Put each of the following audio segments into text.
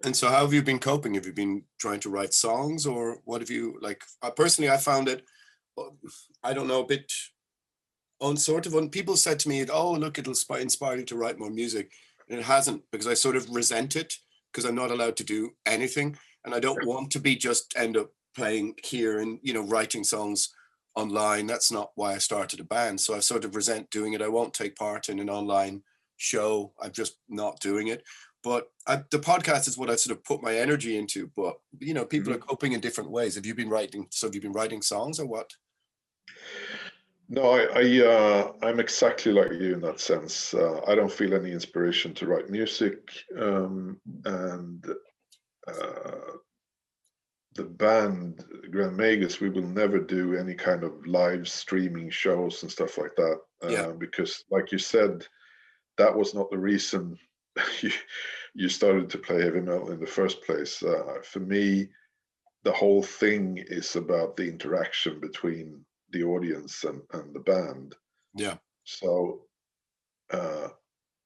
And so how have you been coping? Have you been trying to write songs, or what have you, like, personally, I found it, I don't know, a bit on sort of, when people said to me, oh, look, it'll inspire you to write more music. And it hasn't, because I sort of resent it, because I'm not allowed to do anything. And I don't want to be just end up playing here and, you know, writing songs online. That's not why I started a band. So I sort of resent doing it. I won't take part in an online show. I'm just not doing it. But the podcast is what I sort of put my energy into. But, you know, people are coping in different ways. Have you been writing? So have you been writing songs or what? No, I'm exactly like you in that sense. I don't feel any inspiration to write music, and the band Grand Magus, we will never do any kind of live streaming shows and stuff like that, because, like you said, that was not the reason you started to play heavy metal in the first place. For me, the whole thing is about the interaction between the audience and the band. Yeah. So,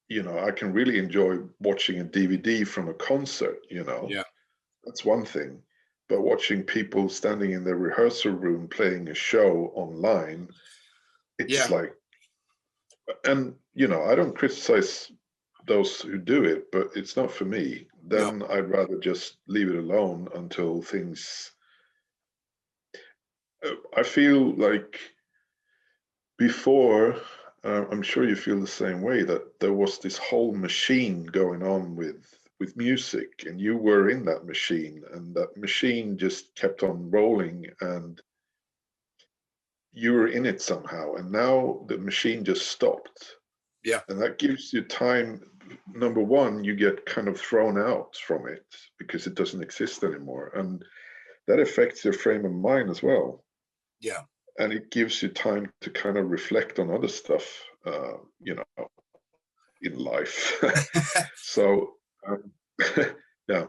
you know, I can really enjoy watching a DVD from a concert, you know. Yeah. That's one thing. But watching people standing in their rehearsal room playing a show online, it's like, and, you know, I don't criticize those who do it, but it's not for me. Then I'd rather just leave it alone until things, I feel like before, I'm sure you feel the same way, that there was this whole machine going on with music, and you were in that machine, and that machine just kept on rolling, and you were in it somehow. And now the machine just stopped. Yeah. And that gives you time. Number one, you get kind of thrown out from it because it doesn't exist anymore. And that affects your frame of mind as well. Yeah. And it gives you time to kind of reflect on other stuff, you know, in life. So, yeah.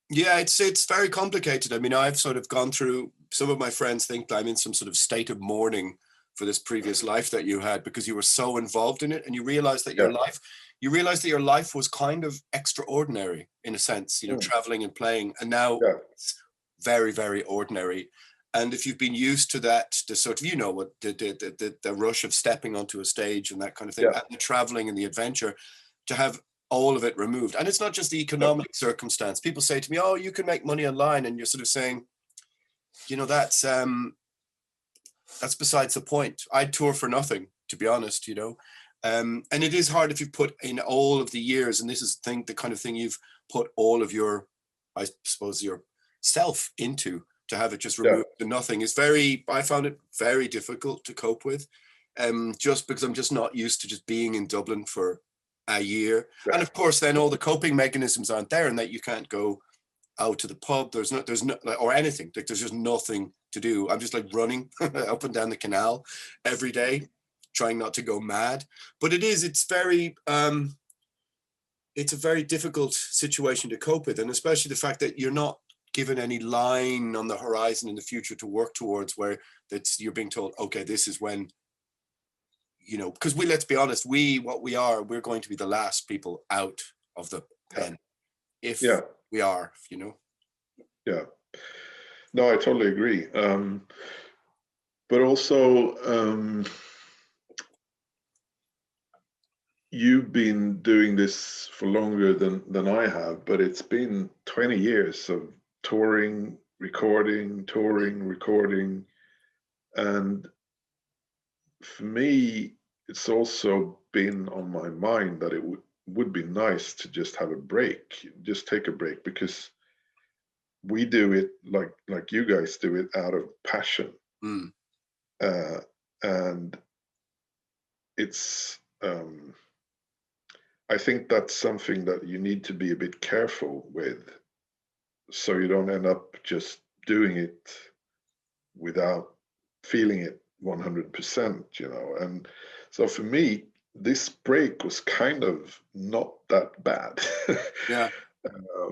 Yeah, it's very complicated. I mean, I've sort of gone through, some of my friends think I'm in some sort of state of mourning for this previous life that you had, because you were so involved in it, and you realize that your life was kind of extraordinary in a sense, you know, traveling and playing, and now it's very, very ordinary. And if you've been used to that, the sort of, you know, what the rush of stepping onto a stage and that kind of thing, and the traveling and the adventure, to have all of it removed. And it's not just the economic circumstance. People say to me, oh, you can make money online. And you're sort of saying, you know, that's besides the point. I'd tour for nothing, to be honest, you know. And it is hard if you put in all of the years, and this is the kind of thing you've put all of your, I suppose, your self into, to have it just removed to nothing is I found it very difficult to cope with, just because I'm just not used to just being in Dublin for a year. And of course, then all the coping mechanisms aren't there, and that you can't go out to the pub. There's no, or anything. Like, there's just nothing to do. I'm just like running up and down the canal every day, trying not to go mad. But it's a very difficult situation to cope with. And especially the fact that you're not given any line on the horizon in the future to work towards, where you're being told, okay, this is when, you know, because let's be honest, we're going to be the last people out of the pen, if we are, you know. Yeah. No, I totally agree. But also, you've been doing this for longer than I have, but it's been 20 years of touring, recording, and for me, it's also been on my mind that it would be nice to just have a break, just take a break, because we do it like you guys do it out of passion. And it's, I think that's something that you need to be a bit careful with, so you don't end up just doing it without feeling it 100%, you know. And so for me, this break was kind of not that bad.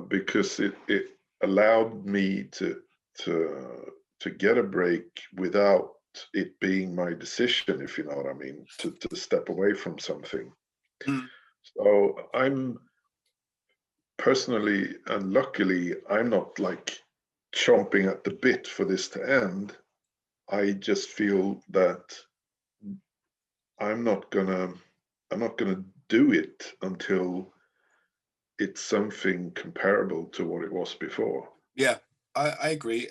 Because it allowed me to get a break without it being my decision, if you know what I mean, to step away from something. So personally and luckily, I'm not like chomping at the bit for this to end. I just feel that I'm not gonna do it until it's something comparable to what it was before. Yeah, I agree.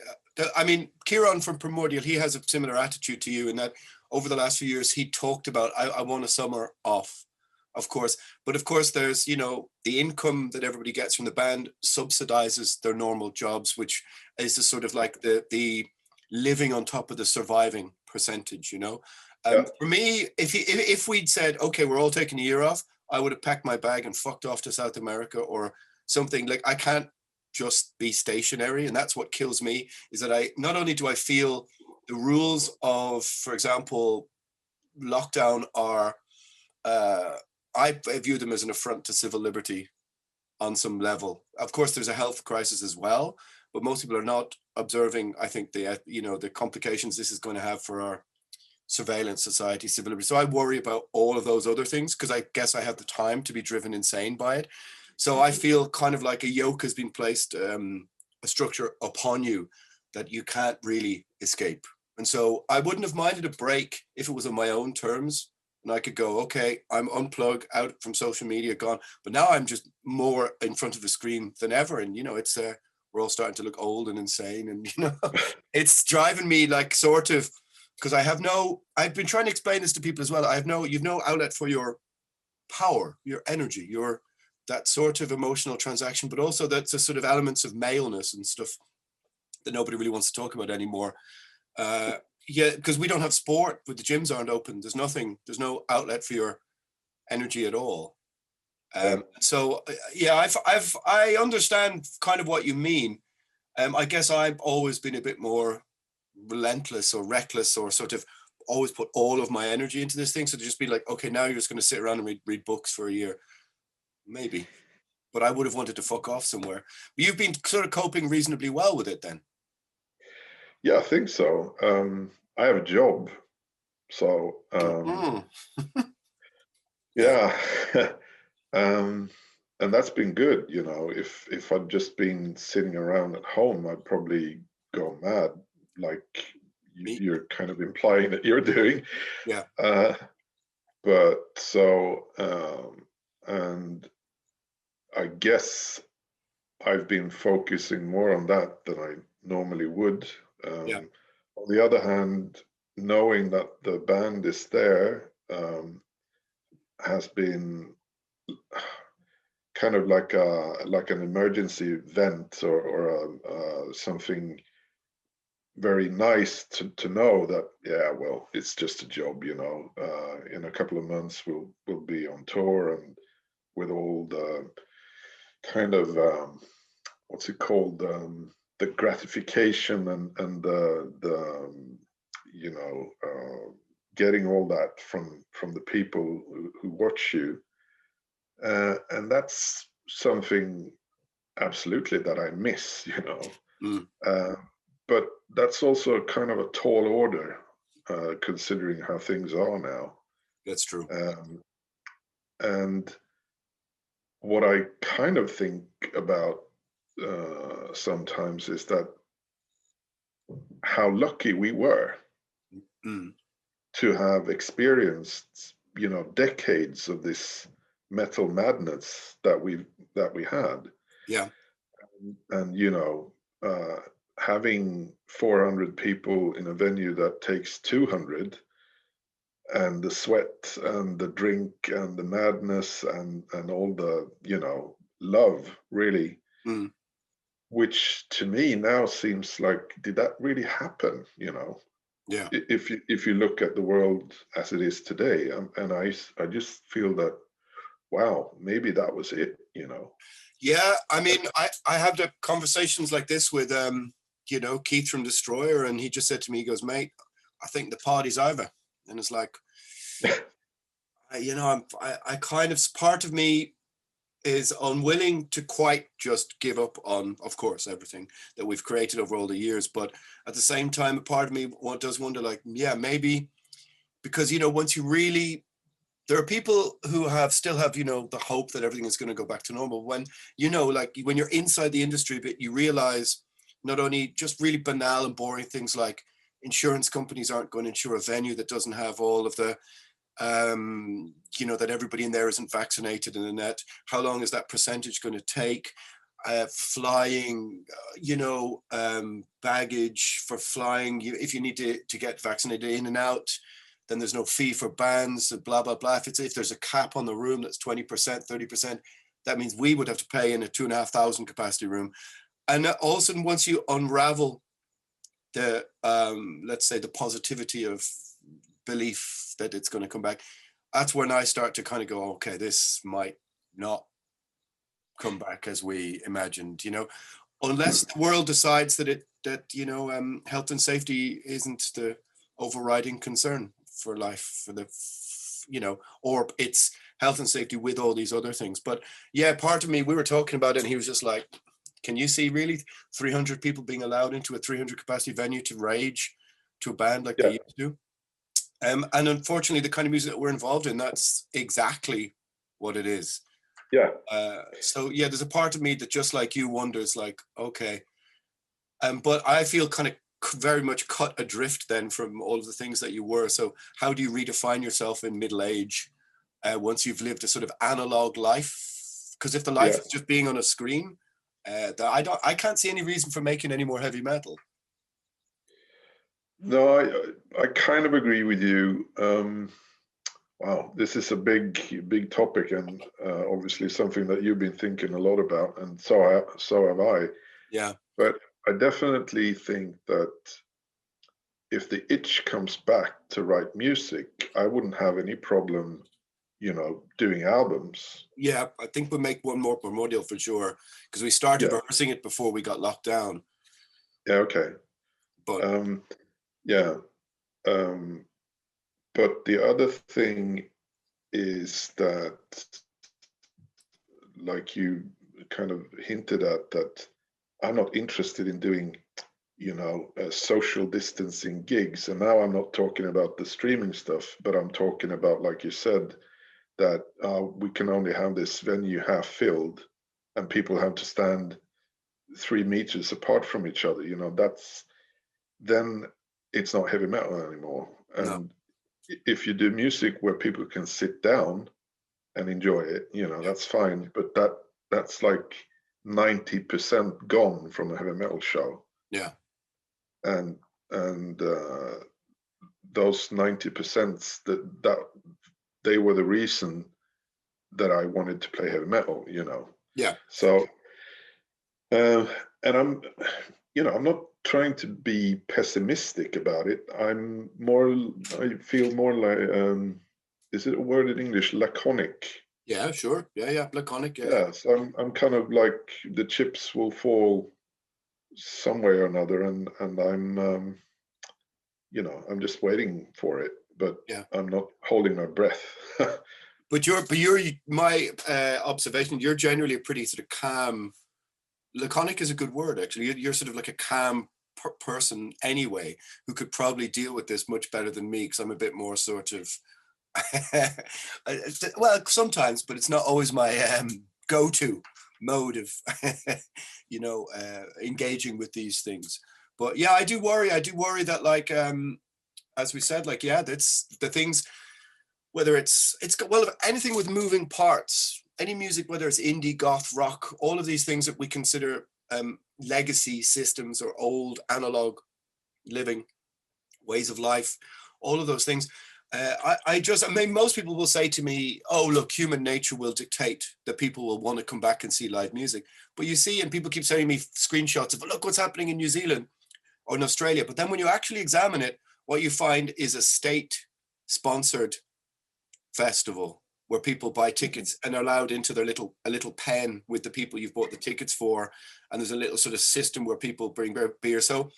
I mean, Kieran from Primordial, he has a similar attitude to you in that over the last few years, he talked about, I want a summer off, of course. But of course, there's, you know, the income that everybody gets from the band subsidizes their normal jobs, which is the sort of like the living on top of the surviving percentage, you know. Yeah. For me, if we'd said, okay, we're all taking a year off, I would have packed my bag and fucked off to South America or something. Like, I can't just be stationary, and that's what kills me, is that I not only do I feel the rules of, for example, lockdown are I view them as an affront to civil liberty on some level. Of course there's a health crisis as well, but most people are not observing, I think, the, you know, the complications this is going to have for our surveillance society, civil liberty. So I worry about all of those other things because I guess I have the time to be driven insane by it. So I feel kind of like a yoke has been placed, a structure upon you that you can't really escape. And so I wouldn't have minded a break if it was on my own terms and I could go, okay, I'm unplugged, out from social media, gone. But now I'm just more in front of the screen than ever. And, you know, it's, we're all starting to look old and insane. And, you know, it's driving me like sort of, because I've been trying to explain this to people as well. You've no outlet for your power, your energy, your, that sort of emotional transaction, but also that's a sort of elements of maleness and stuff that nobody really wants to talk about anymore. Yeah, because we don't have sport, but the gyms aren't open. There's no outlet for your energy at all. So yeah, I understand kind of what you mean. I guess I've always been a bit more relentless or reckless, or sort of always put all of my energy into this thing. So to just be like, okay, now you're just going to sit around and read books for a year, maybe. But I would have wanted to fuck off somewhere. But you've been sort of coping reasonably well with it then. Yeah, I think so. I have a job, so yeah. And that's been good, you know. If I'd just been sitting around at home, I'd probably go mad, like you're kind of implying that you're doing. Yeah. But so, and I guess I've been focusing more on that than I normally would. Yeah. On the other hand, knowing that the band is there has been kind of like an emergency vent, or something very nice to know that, yeah, well, it's just a job, you know. In a couple of months we'll be on tour, and with all the kind of what's it called, the gratification and the you know, getting all that from the people who watch you, and that's something absolutely that I miss, you know. But that's also kind of a tall order, considering how things are now. That's true. And what I kind of think about sometimes is that how lucky we were to have experienced, you know, decades of this metal madness that we had. Yeah. And you know, having 400 people in a venue that takes 200, and the sweat and the drink and the madness and all the, you know, love, really, which to me now seems like, did that really happen, you know? Yeah. If you look at the world as it is today, and I just feel that, wow, maybe that was it, you know. Yeah, I mean, I have the conversations like this with you know, Keith from Destroyer, and he just said to me, he goes, mate, I think the party's over. And it's like, you know, I kind of, part of me is unwilling to quite just give up on, of course, everything that we've created over all the years. But at the same time, a part of me does wonder, like, yeah, maybe, because, you know, once you really there are people who still have, the hope that everything is going to go back to normal. When, like when you're inside the industry, but you realize not only just really banal and boring things like insurance companies aren't going to insure a venue that doesn't have all of the, that everybody in there isn't vaccinated and that, how long is that percentage going to take? Flying, baggage for flying, if you need to get vaccinated in and out, then there's no fee for bands, blah, blah, blah. If there's a cap on the room that's 20%, 30%, that means we would have to pay in a 2,500 capacity room. And all of a sudden, once you unravel the, let's say, the positivity of belief that it's going to come back, that's when I start to kind of go, okay, this might not come back as we imagined, unless the world decides that health and safety isn't the overriding concern for life, for the, or it's health and safety with all these other things. But yeah, part of me, we were talking about it and he was just like, can you see really 300 people being allowed into a 300 capacity venue to rage to a band like they used to? And unfortunately, the kind of music that we're involved in, that's exactly what it is. Yeah. So yeah, there's a part of me that just like you wonders, like, okay. But I feel kind of very much cut adrift then from all of the things that you were. So how do you redefine yourself in middle age once you've lived a sort of analog life? Because if the life is just being on a screen, I can't see any reason for making any more heavy metal. No, I kind of agree with you. Wow, this is a big topic, and obviously something that you've been thinking a lot about, and so have I. Yeah. But I definitely think that if the itch comes back to write music, I wouldn't have any problem, doing albums. Yeah, I think we'll make one more Primordial for sure, because we started rehearsing it before we got locked down. Yeah, okay. But but the other thing is that, like you kind of hinted at, that I'm not interested in doing, social distancing gigs. And now I'm not talking about the streaming stuff, but I'm talking about, like you said, that we can only have this venue half filled and people have to stand 3 meters apart from each other. Then it's not heavy metal anymore. And if you do music where people can sit down and enjoy it, that's fine. But that's like 90% gone from a heavy metal show. Yeah. And those 90% that they were the reason that I wanted to play heavy metal, Yeah. So, and I'm not trying to be pessimistic about it. I feel more like, is it a word in English? Laconic. Yeah, sure. Yeah. Laconic. Yeah. So I'm kind of like, the chips will fall some way or another, and I'm, I'm just waiting for it, but I'm not holding my breath. But my observation, you're generally a pretty sort of calm. Laconic is a good word, actually. You're sort of like a calm person anyway, who could probably deal with this much better than me, because I'm a bit more sort of, well, sometimes, but it's not always my go-to mode of, engaging with these things. But yeah, I do worry that, like, as we said, like, that's the things, whether it's well, anything with moving parts, any music, whether it's indie, goth, rock, all of these things that we consider legacy systems or old analog living ways of life, all of those things. I mean, most people will say to me, oh, look, human nature will dictate that people will want to come back and see live music. But you see, and people keep sending me screenshots of, look what's happening in New Zealand or in Australia. But then when you actually examine it, what you find is a state-sponsored festival where people buy tickets and are allowed into a little pen with the people you've bought the tickets for. And there's a little sort of system where people bring beer. So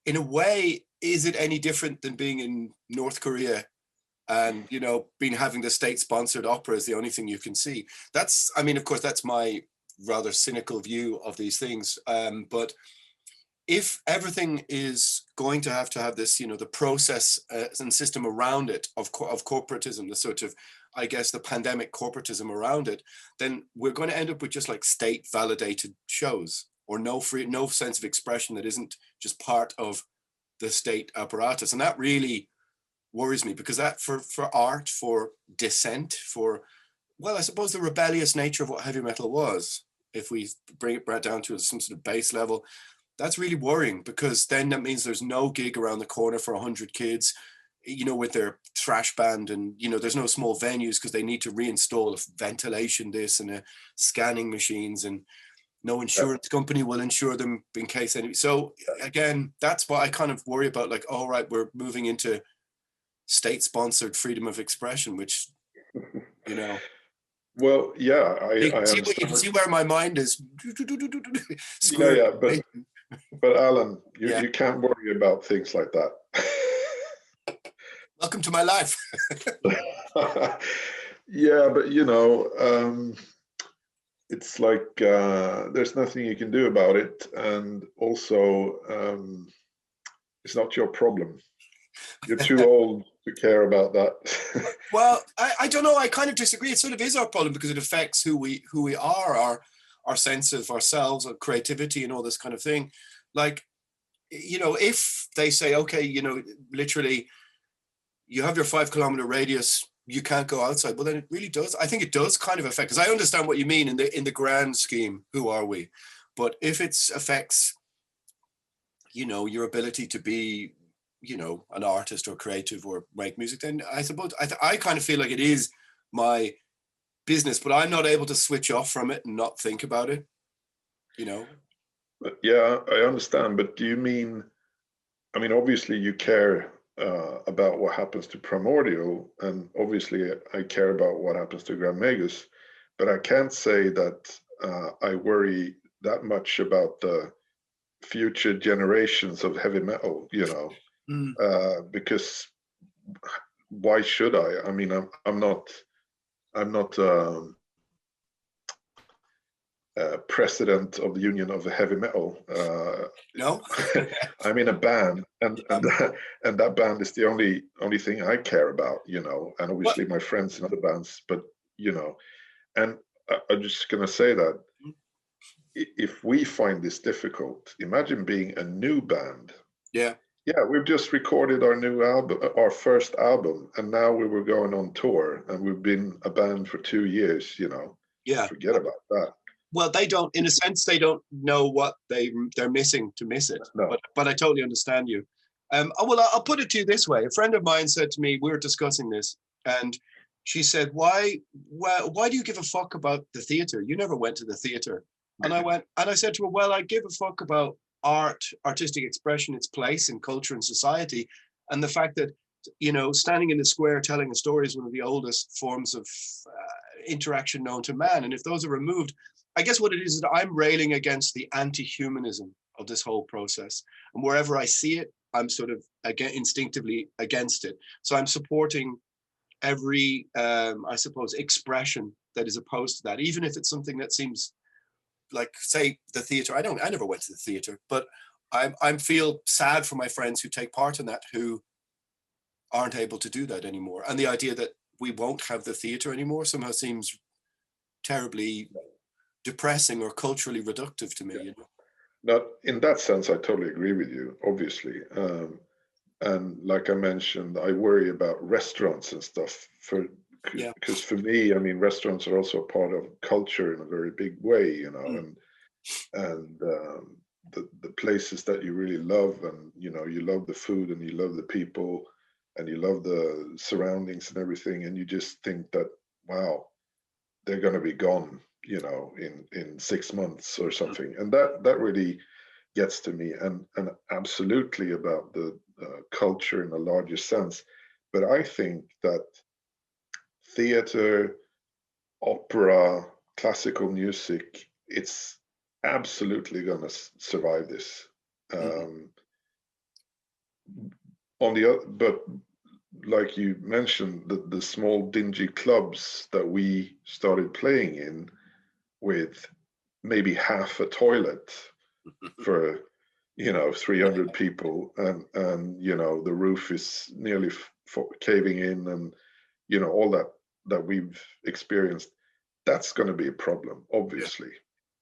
in a way, is it any different than being in North Korea and, having the state-sponsored opera is the only thing you can see? I mean, of course, that's my rather cynical view of these things. But if everything is going to have this, you know, the process and system around it of corporatism, the sort of, I guess, the pandemic corporatism around it, then we're going to end up with just like state validated shows, or no sense of expression that isn't just part of the state apparatus. And that really worries me, because that for art, for dissent, for, well, I suppose the rebellious nature of what heavy metal was, if we bring it right down to some sort of base level, that's really worrying, because then that means there's no gig around the corner for 100 kids, you know, with their thrash band, and, you know, there's no small venues because they need to reinstall a ventilation this and a scanning machines, and no insurance company will insure them in case any. So again, that's what I kind of worry about, like, all right, we're moving into state-sponsored freedom of expression, which, you know. Well, yeah, You I can understand. see where my mind is. Yeah, but Alan, Yeah. you can't worry about things like that. Welcome to my life. Yeah, but you know, it's like there's nothing you can do about it, and also it's not your problem. You're too old to care about that. Well, I don't know. I kind of disagree. It sort of is our problem, because it affects who we are, our sense of ourselves, our creativity, and all this kind of thing. Like, you know, if they say, okay, you know, literally, you have your 5 kilometer radius, you can't go outside. Well, then it really does. I think it does kind of affect, because I understand what you mean in the grand scheme. Who are we? But if it affects, you know, your ability to be, you know, an artist or creative or make music, then I suppose I kind of feel like it is my business, but I'm not able to switch off from it and not think about it, you know. But yeah, I understand. But do you mean? I mean, obviously, you care about what happens to Primordial, and obviously, I care about what happens to grandmagus. But I can't say that I worry that much about the future generations of heavy metal. You know. Because why should I? I mean, I'm not president of the Union of Heavy Metal. No. I'm in a band, and that band is the only thing I care about, you know. And obviously my friends in other bands, but you know, and I'm just gonna say that if we find this difficult, imagine being a new band. Yeah. Yeah, we've just recorded our new album, our first album, and now we were going on tour, and we've been a band for 2 years, you know. Yeah. Forget about that. Well, they don't, in a sense, they don't know what they're missing to miss it. No. But I totally understand you. Well, I'll put it to you this way. A friend of mine said to me, we were discussing this, and she said, why do you give a fuck about the theater? You never went to the theater. And I said to her, well, I give a fuck about art, artistic expression, its place in culture and society, and the fact that, you know, standing in the square telling a story is one of the oldest forms of interaction known to man. And if those are removed, I guess what it is that I'm railing against the anti-humanism of this whole process. And wherever I see it, I'm sort of instinctively against it. So I'm supporting every, I suppose, expression that is opposed to that, even if it's something that seems like, say, the theater. I never went to the theater, but I feel sad for my friends who take part in that, who aren't able to do that anymore. And the idea that we won't have the theater anymore somehow seems terribly depressing or culturally reductive to me. Yeah. You know. Now, in that sense, I totally agree with you, obviously. And like I mentioned, I worry about restaurants and stuff because for me, I mean, restaurants are also a part of culture in a very big way, you know, and the places that you really love, and you know, you love the food and you love the people and you love the surroundings and everything, and you just think that, wow, they're going to be gone, you know, in 6 months or something, and that really gets to me, and absolutely about the culture in a larger sense. But I think that theater, opera, classical music, it's absolutely going to survive this. On the other, but like you mentioned, the small dingy clubs that we started playing in with maybe half a toilet for 300 people, and the roof is nearly caving in, and all that we've experienced, that's going to be a problem, obviously.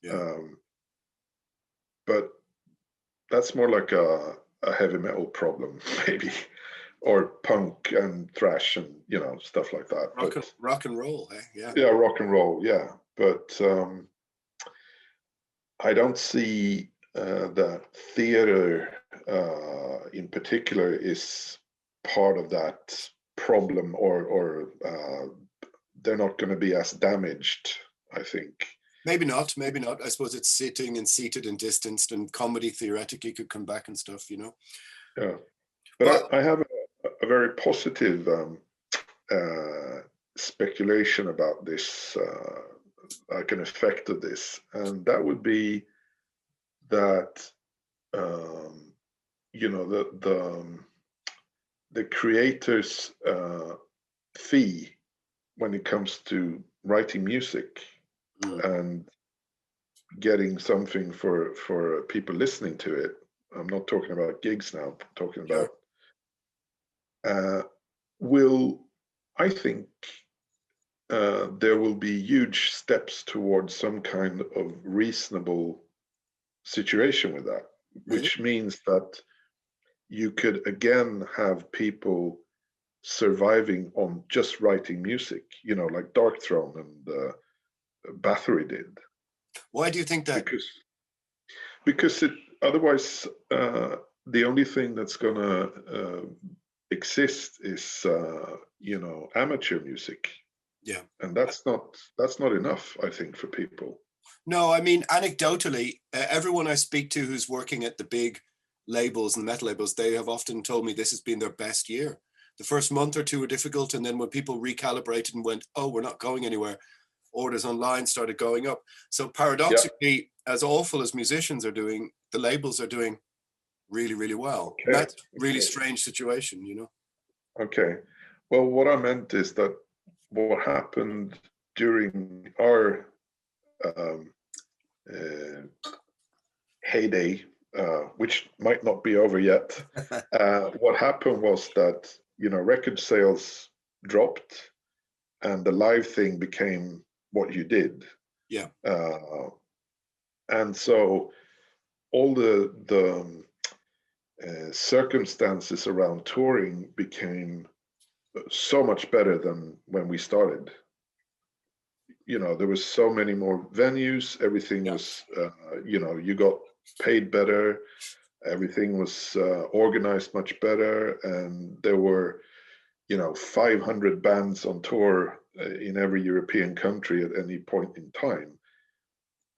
Yeah. But that's more like a heavy metal problem, maybe, or punk and thrash and stuff like that. Rock and roll, eh? Yeah, rock and roll, yeah. But I don't see that theater in particular is part of that problem, or they're not going to be as damaged, I think. Maybe not. I suppose it's sitting and seated and distanced, and comedy theoretically could come back and stuff, Yeah, but I have a very positive speculation about this, like an effect of this, and that would be that the creator's fee when it comes to writing music and getting something for people listening to it. I'm not talking about gigs now. I'm talking about I think there will be huge steps towards some kind of reasonable situation with that, which means that you could again have people surviving on just writing music, like Darkthrone and Bathory did. Why do you think that? Because otherwise the only thing that's gonna exist is amateur music. Yeah, and that's not enough, I think, for people. No, I mean, anecdotally, everyone I speak to who's working at the big labels and metal labels, they have often told me this has been their best year. The first month or two were difficult, and then when people recalibrated and went, oh, we're not going anywhere, orders online started going up. So paradoxically, as awful as musicians are doing, the labels are doing really, really well. Okay. That's a really strange situation, Okay. Well, what I meant is that what happened during our heyday, which might not be over yet, what happened was that record sales dropped, and the live thing became what you did. Yeah. And so all the circumstances around touring became so much better than when we started. There was so many more venues. Everything was, you got paid better. Everything was organized much better, and there were 500 bands on tour in every European country at any point in time.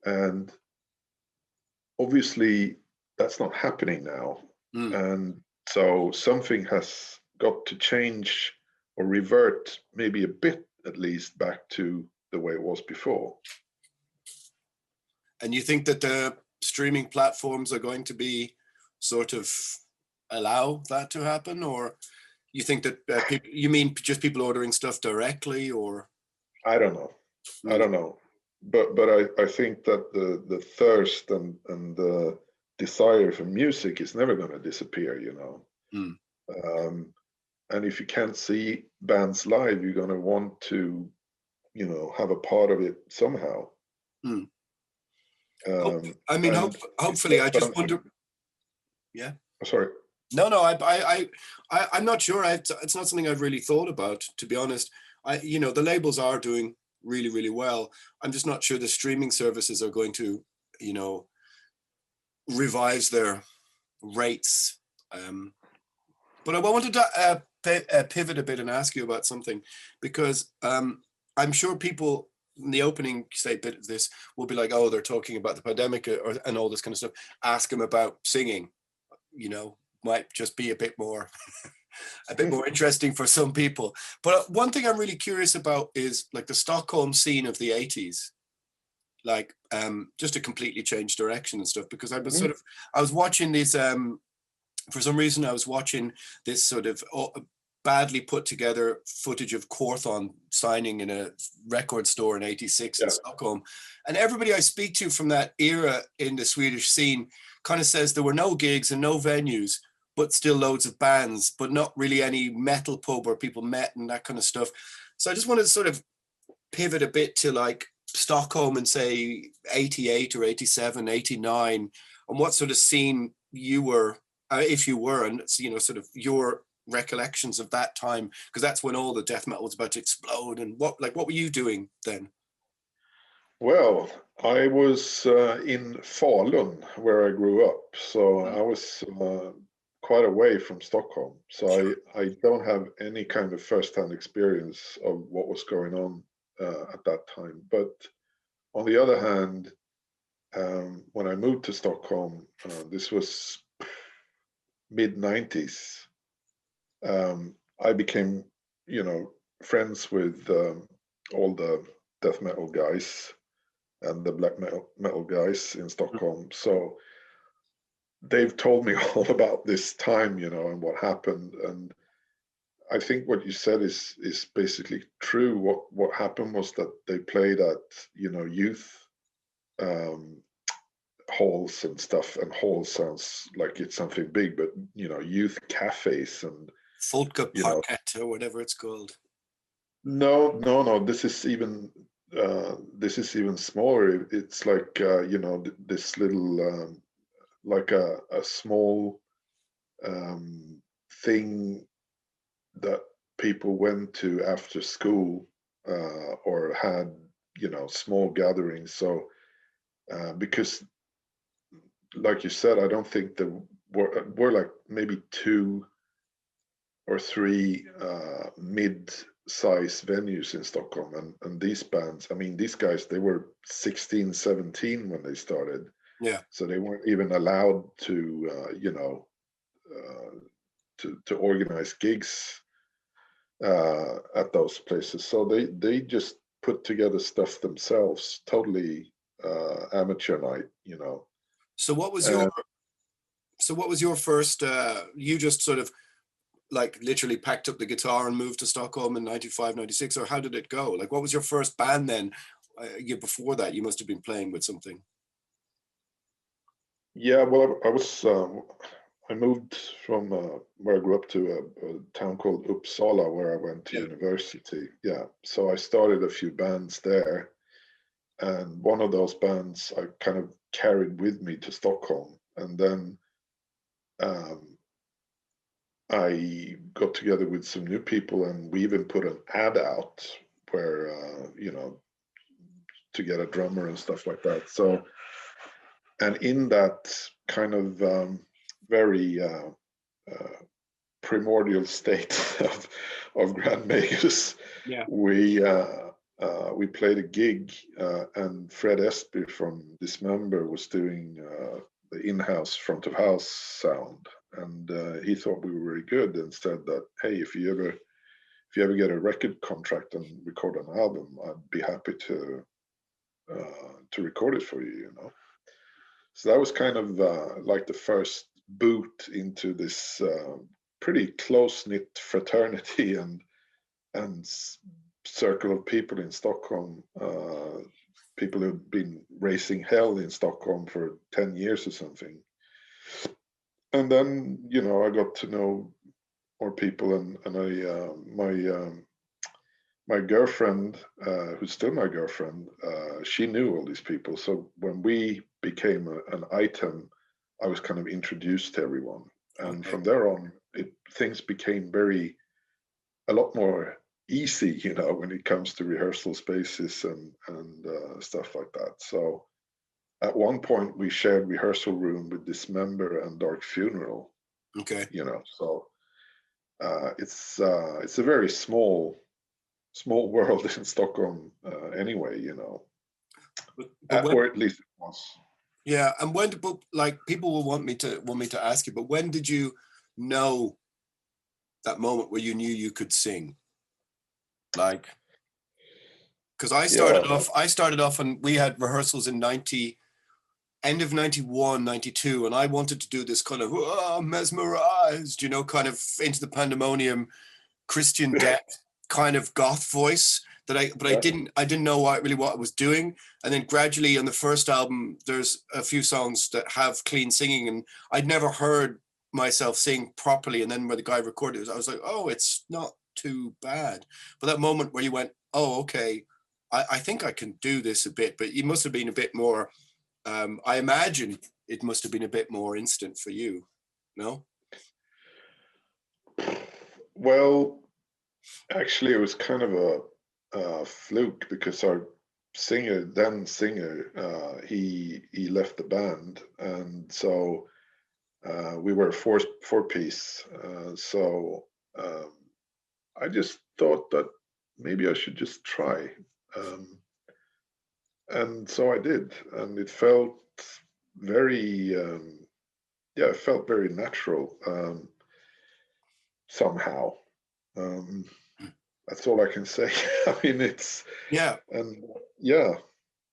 And obviously that's not happening now. And so something has got to change or revert, maybe a bit at least, back to the way it was before. And you think that the streaming platforms are going to be sort of allow that to happen, or you think that you mean just people ordering stuff directly, or? I don't know. But I think that the thirst and the desire for music is never going to disappear, and if you can't see bands live, you're going to want to have a part of it somehow. I mean, hopefully, I just wonder. Yeah. Sorry. No, I'm not sure. It's not something I've really thought about, to be honest. The labels are doing really, really well. I'm just not sure the streaming services are going to, revise their rates. But I wanted to pivot a bit and ask you about something, because I'm sure people in the opening bit of this will be like, oh, they're talking about the pandemic and all this kind of stuff. Ask them about singing, might just be a bit more interesting for some people. But one thing I'm really curious about is like the Stockholm scene of the 80s, like just a completely changed direction and stuff, because I was watching these for some reason I was watching this sort of badly put together footage of Quorthon signing in a record store in '86 in Stockholm. And everybody I speak to from that era in the Swedish scene kind of says there were no gigs and no venues, but still loads of bands, but not really any metal pub where people met and that kind of stuff. So I just wanted to sort of pivot a bit to like Stockholm and say 88 or 87, 89, and what sort of scene you were, if you were, and you know, sort of your recollections of that time, because that's when all the death metal was about to explode. And what were you doing then? Well, I was in Falun, where I grew up, so I was quite away from Stockholm. So I don't have any kind of first-hand experience of what was going on at that time. But on the other hand, when I moved to Stockholm, this was mid-90s. I became, you know, friends with all the death metal guys and the black metal guys in Stockholm. So they've told me all about this time, you know, and what happened. And I think what you said is basically true. What happened was that they played at, you know, youth halls and stuff. And hall sounds like it's something big, but you know, youth cafes and Folka Parkett or whatever it's called. No. This is even smaller. It's like you know, this little like a small thing that people went to after school or had, you know, small gatherings. So because, like you said, I don't think there were like maybe 2 or 3 mid-size venues in Stockholm, and these bands, I mean, these guys, they were 16, 17 when they started. Yeah. So they weren't even allowed to, you know, to organize gigs at those places. So they just put together stuff themselves, totally amateur night, you know. So what was your first? You just sort of like literally packed up the guitar and moved to Stockholm in 95, 96, or how did it go? Like, what was your first band then? Before that, you must have been playing with something. Yeah, well, I moved from where I grew up to a town called Uppsala, where I went to university. Yeah, so I started a few bands there, and one of those bands I kind of carried with me to Stockholm, and then I got together with some new people, and we even put an ad out where you know, to get a drummer and stuff like that. So, and in that kind of very primordial state of Grand Magus, we played a gig, and Fred Espy from Dismember was doing the in-house front of house sound, and he thought we were very good and said that, hey, if you ever get a record contract and record an album, I'd be happy to record it for you, you know. So that was kind of like the first boot into this pretty close-knit fraternity and circle of people in Stockholm, people who've been raising hell in Stockholm for 10 years or something. And then, you know, I got to know more people, and my girlfriend, who's still my girlfriend, she knew all these people. So when we became an item, I was kind of introduced to everyone. And from there on, things became a lot more easy, you know, when it comes to rehearsal spaces and stuff like that. So at one point we shared rehearsal room with Dismember and Dark Funeral. Okay. You know, so it's a very small world in Stockholm anyway, you know, or at least it was. Yeah, and when like people will want me to ask you, but when did you know that moment where you knew you could sing? Like, because I started off and we had rehearsals in end of 91, 92, and I wanted to do this kind of mesmerized, you know, kind of into the pandemonium Christian death kind of goth voice I didn't know what I was doing. And then gradually on the first album, there's a few songs that have clean singing, and I'd never heard myself sing properly. And then when the guy recorded it, I was like, oh, it's not too bad. But that moment where you went, oh, okay, I think I can do this a bit, but it must have been a bit more, I imagine it must have been a bit more instant for you, no? Well, actually, it was kind of a fluke, because our singer, he left the band, and so we were a four-piece. So I just thought that maybe I should just try, and so I did, and it felt very, it felt very natural somehow. That's all I can say. I mean, it's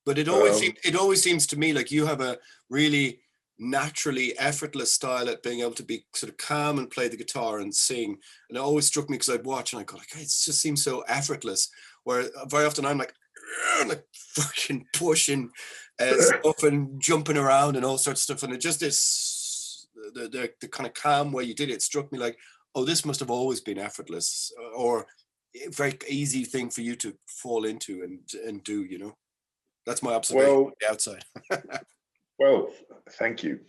but it always seems to me like you have a really naturally effortless style at being able to be sort of calm and play the guitar and sing. And it always struck me because I'd watch and I go like, hey, it just seems so effortless, where very often I'm like fucking pushing stuff and jumping around and all sorts of stuff, and it just is the kind of calm way you did it struck me like, oh, this must have always been effortless, or a very easy thing for you to fall into and do, you know. That's my observation on the outside. Well, thank you.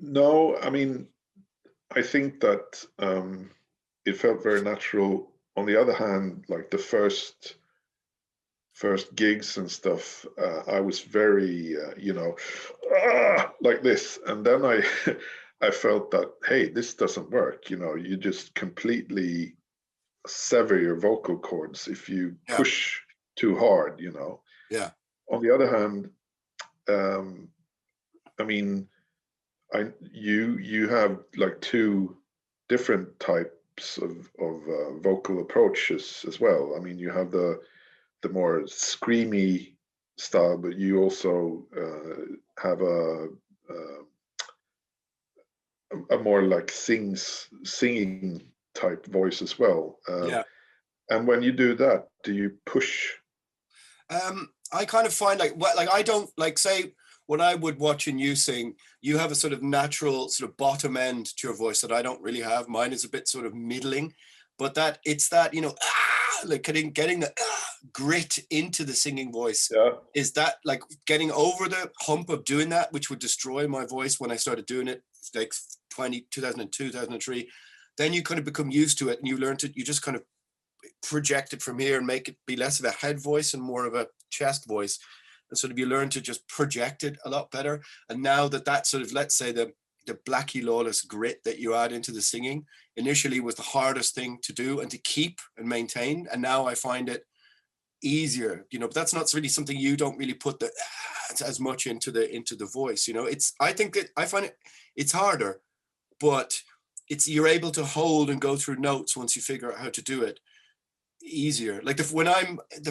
No, I mean, I think that it felt very natural. On the other hand, like the first gigs and stuff, I was very, like this. And then I felt that, hey, this doesn't work. You know, you just completely sever your vocal cords if you push too hard, you know. Yeah. On the other hand, I mean, you have like two different types of vocal approaches as well. I mean, you have the more screamy style, but you also have a more like singing type voice as well. And when you do that, do you push? I kind of find like I don't like, say, when I would watching you sing, you have a sort of natural sort of bottom end to your voice that I don't really have. Mine is a bit sort of middling, but that it's that, you know, like getting the grit into the singing voice. Is that like getting over the hump of doing that, which would destroy my voice when I started doing it like 2002, 2003. Then you kind of become used to it, and you learn to, you just kind of project it from here and make it be less of a head voice and more of a chest voice. And sort of you learn to just project it a lot better. And now that sort of, let's say the Blackie Lawless grit that you add into the singing initially was the hardest thing to do and to keep and maintain. And now I find it easier, you know, but that's not really something, you don't really put the as much into the voice, you know. I think that I find it's harder, but you're able to hold and go through notes once you figure out how to do it easier. Like the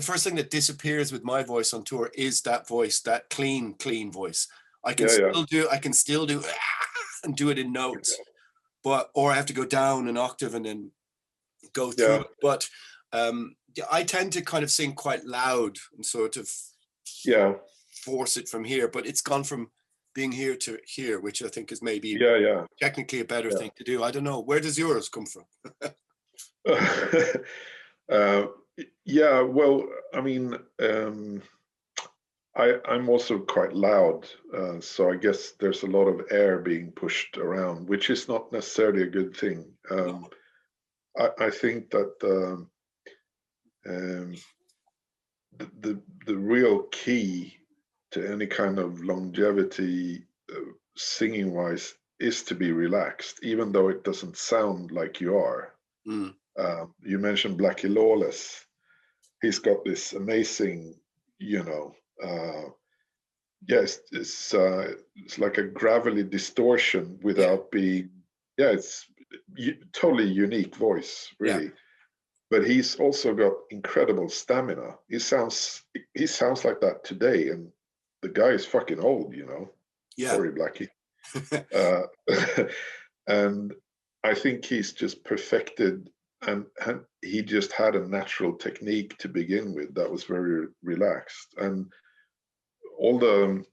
first thing that disappears with my voice on tour is that voice, that clean voice. I can still do and do it in notes, or I have to go down an octave and then go through it. But I tend to kind of sing quite loud and sort of force it from here, but it's gone from being here to here, which I think is maybe technically a better thing to do. I don't know. Where does yours come from? Well, I mean, I'm also quite loud, so I guess there's a lot of air being pushed around, which is not necessarily a good thing. I think that the real key to any kind of longevity, singing wise, is to be relaxed, even though it doesn't sound like you are. You mentioned Blackie Lawless. He's got this amazing, it's like a gravelly distortion without being, it's totally unique voice, really. But he's also got incredible stamina. He sounds like that today, and the guy is fucking old, you know. Sorry, Blackie. And I think he's just perfected, and he just had a natural technique to begin with that was very relaxed. And all the,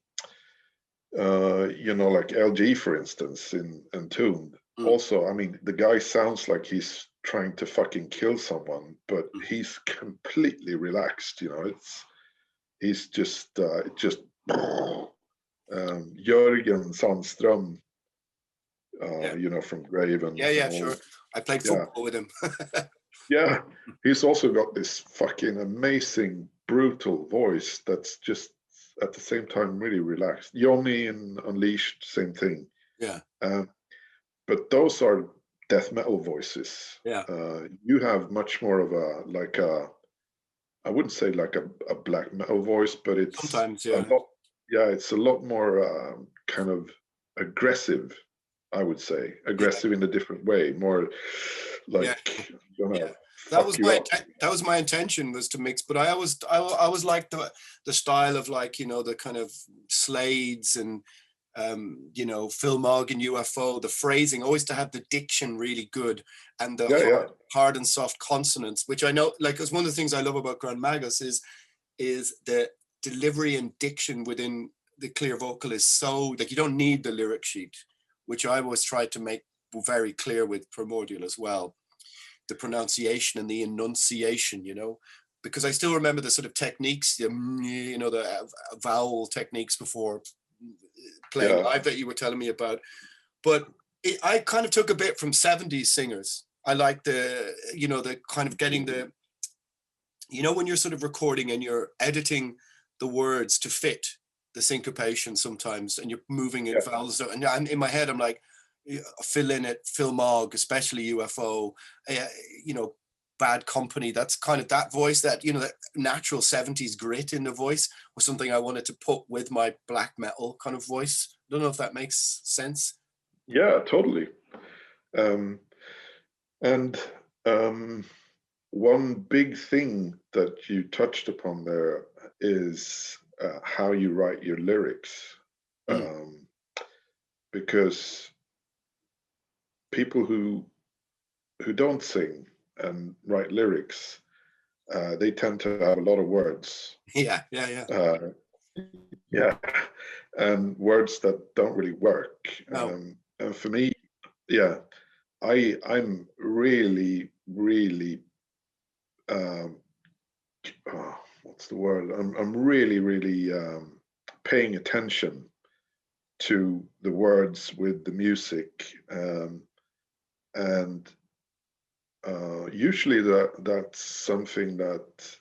like LG, for instance, in Entombed, also, I mean, the guy sounds like he's trying to fucking kill someone, but he's completely relaxed, he's just Jörgen Sandström, from Graven. Yeah, sure. I played football with him. Yeah, he's also got this fucking amazing, brutal voice that's just at the same time really relaxed. Johnny in Unleashed, same thing. Yeah. But those are death metal voices. Yeah. You have much more of I wouldn't say like a black metal voice, but it's sometimes, it's a lot more kind of aggressive, I would say. Aggressive in a different way, more like that was my intention, was to mix, but I always liked the style of, like, the kind of Slades and Phil Mogg and UFO, the phrasing, always to have the diction really good, and the hard and soft consonants, which I know, like, because one of the things I love about Grand Magus is the delivery and diction within the clear vocal is so, like, you don't need the lyric sheet, which I always tried to make very clear with Primordial as well. The pronunciation and the enunciation, because I still remember the sort of techniques, the vowel techniques before playing live that you were telling me about. But I kind of took a bit from 70s singers. I like the kind of getting the, when you're sort of recording and you're editing the words to fit the syncopation sometimes, and you're moving in vowels. And in my head, I'm like, Phil in it, Phil Mogg, especially UFO, Bad Company. That's kind of that voice, that, that natural 70s grit in the voice was something I wanted to put with my black metal kind of voice. I don't know if that makes sense. Yeah, totally. One big thing that you touched upon there is how you write your lyrics. Because people who don't sing and write lyrics, they tend to have a lot of words. Yeah. And words that don't really work. No. And for me, I'm really, really, what's the word? I'm really, really paying attention to the words with the music, and usually that's something that,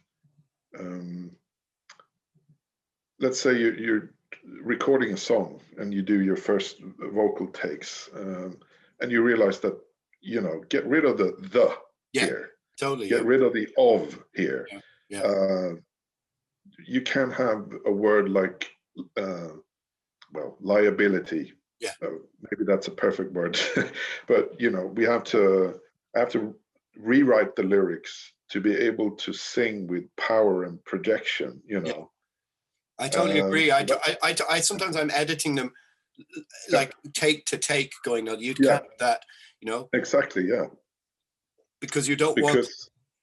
let's say you're recording a song and you do your first vocal takes, and you realize that, get rid of the here. Totally. Get rid of the of here. You can have a word like, liability. Maybe that's a perfect word. But, we have to rewrite the lyrics to be able to sing with power and projection, I totally agree. I sometimes I'm editing them like take to take, going, no, you can't do that, Exactly, yeah. Because you don't want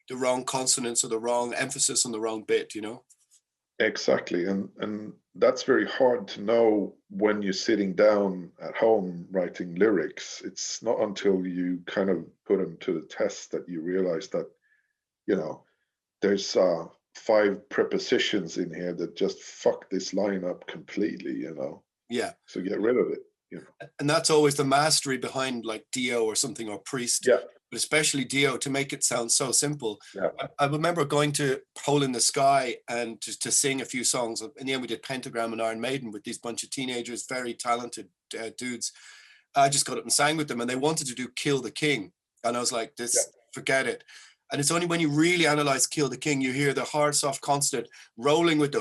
the wrong consonants or the wrong emphasis on the wrong bit, Exactly, and that's very hard to know when you're sitting down at home writing lyrics. It's not until you kind of put them to the test that you realize that, there's 5 prepositions in here that just fuck this line up completely, Yeah. So get rid of it. And that's always the mastery behind, like, Dio or something, or Priest. Yeah. But especially Dio, to make it sound so simple. Yeah. I remember going to Hole in the Sky and to sing a few songs. In the end, we did Pentagram and Iron Maiden with these bunch of teenagers, very talented dudes. I just got up and sang with them, and they wanted to do Kill the King. And I was like, forget it. And it's only when you really analyze Kill the King, you hear the hard, soft consonant rolling with the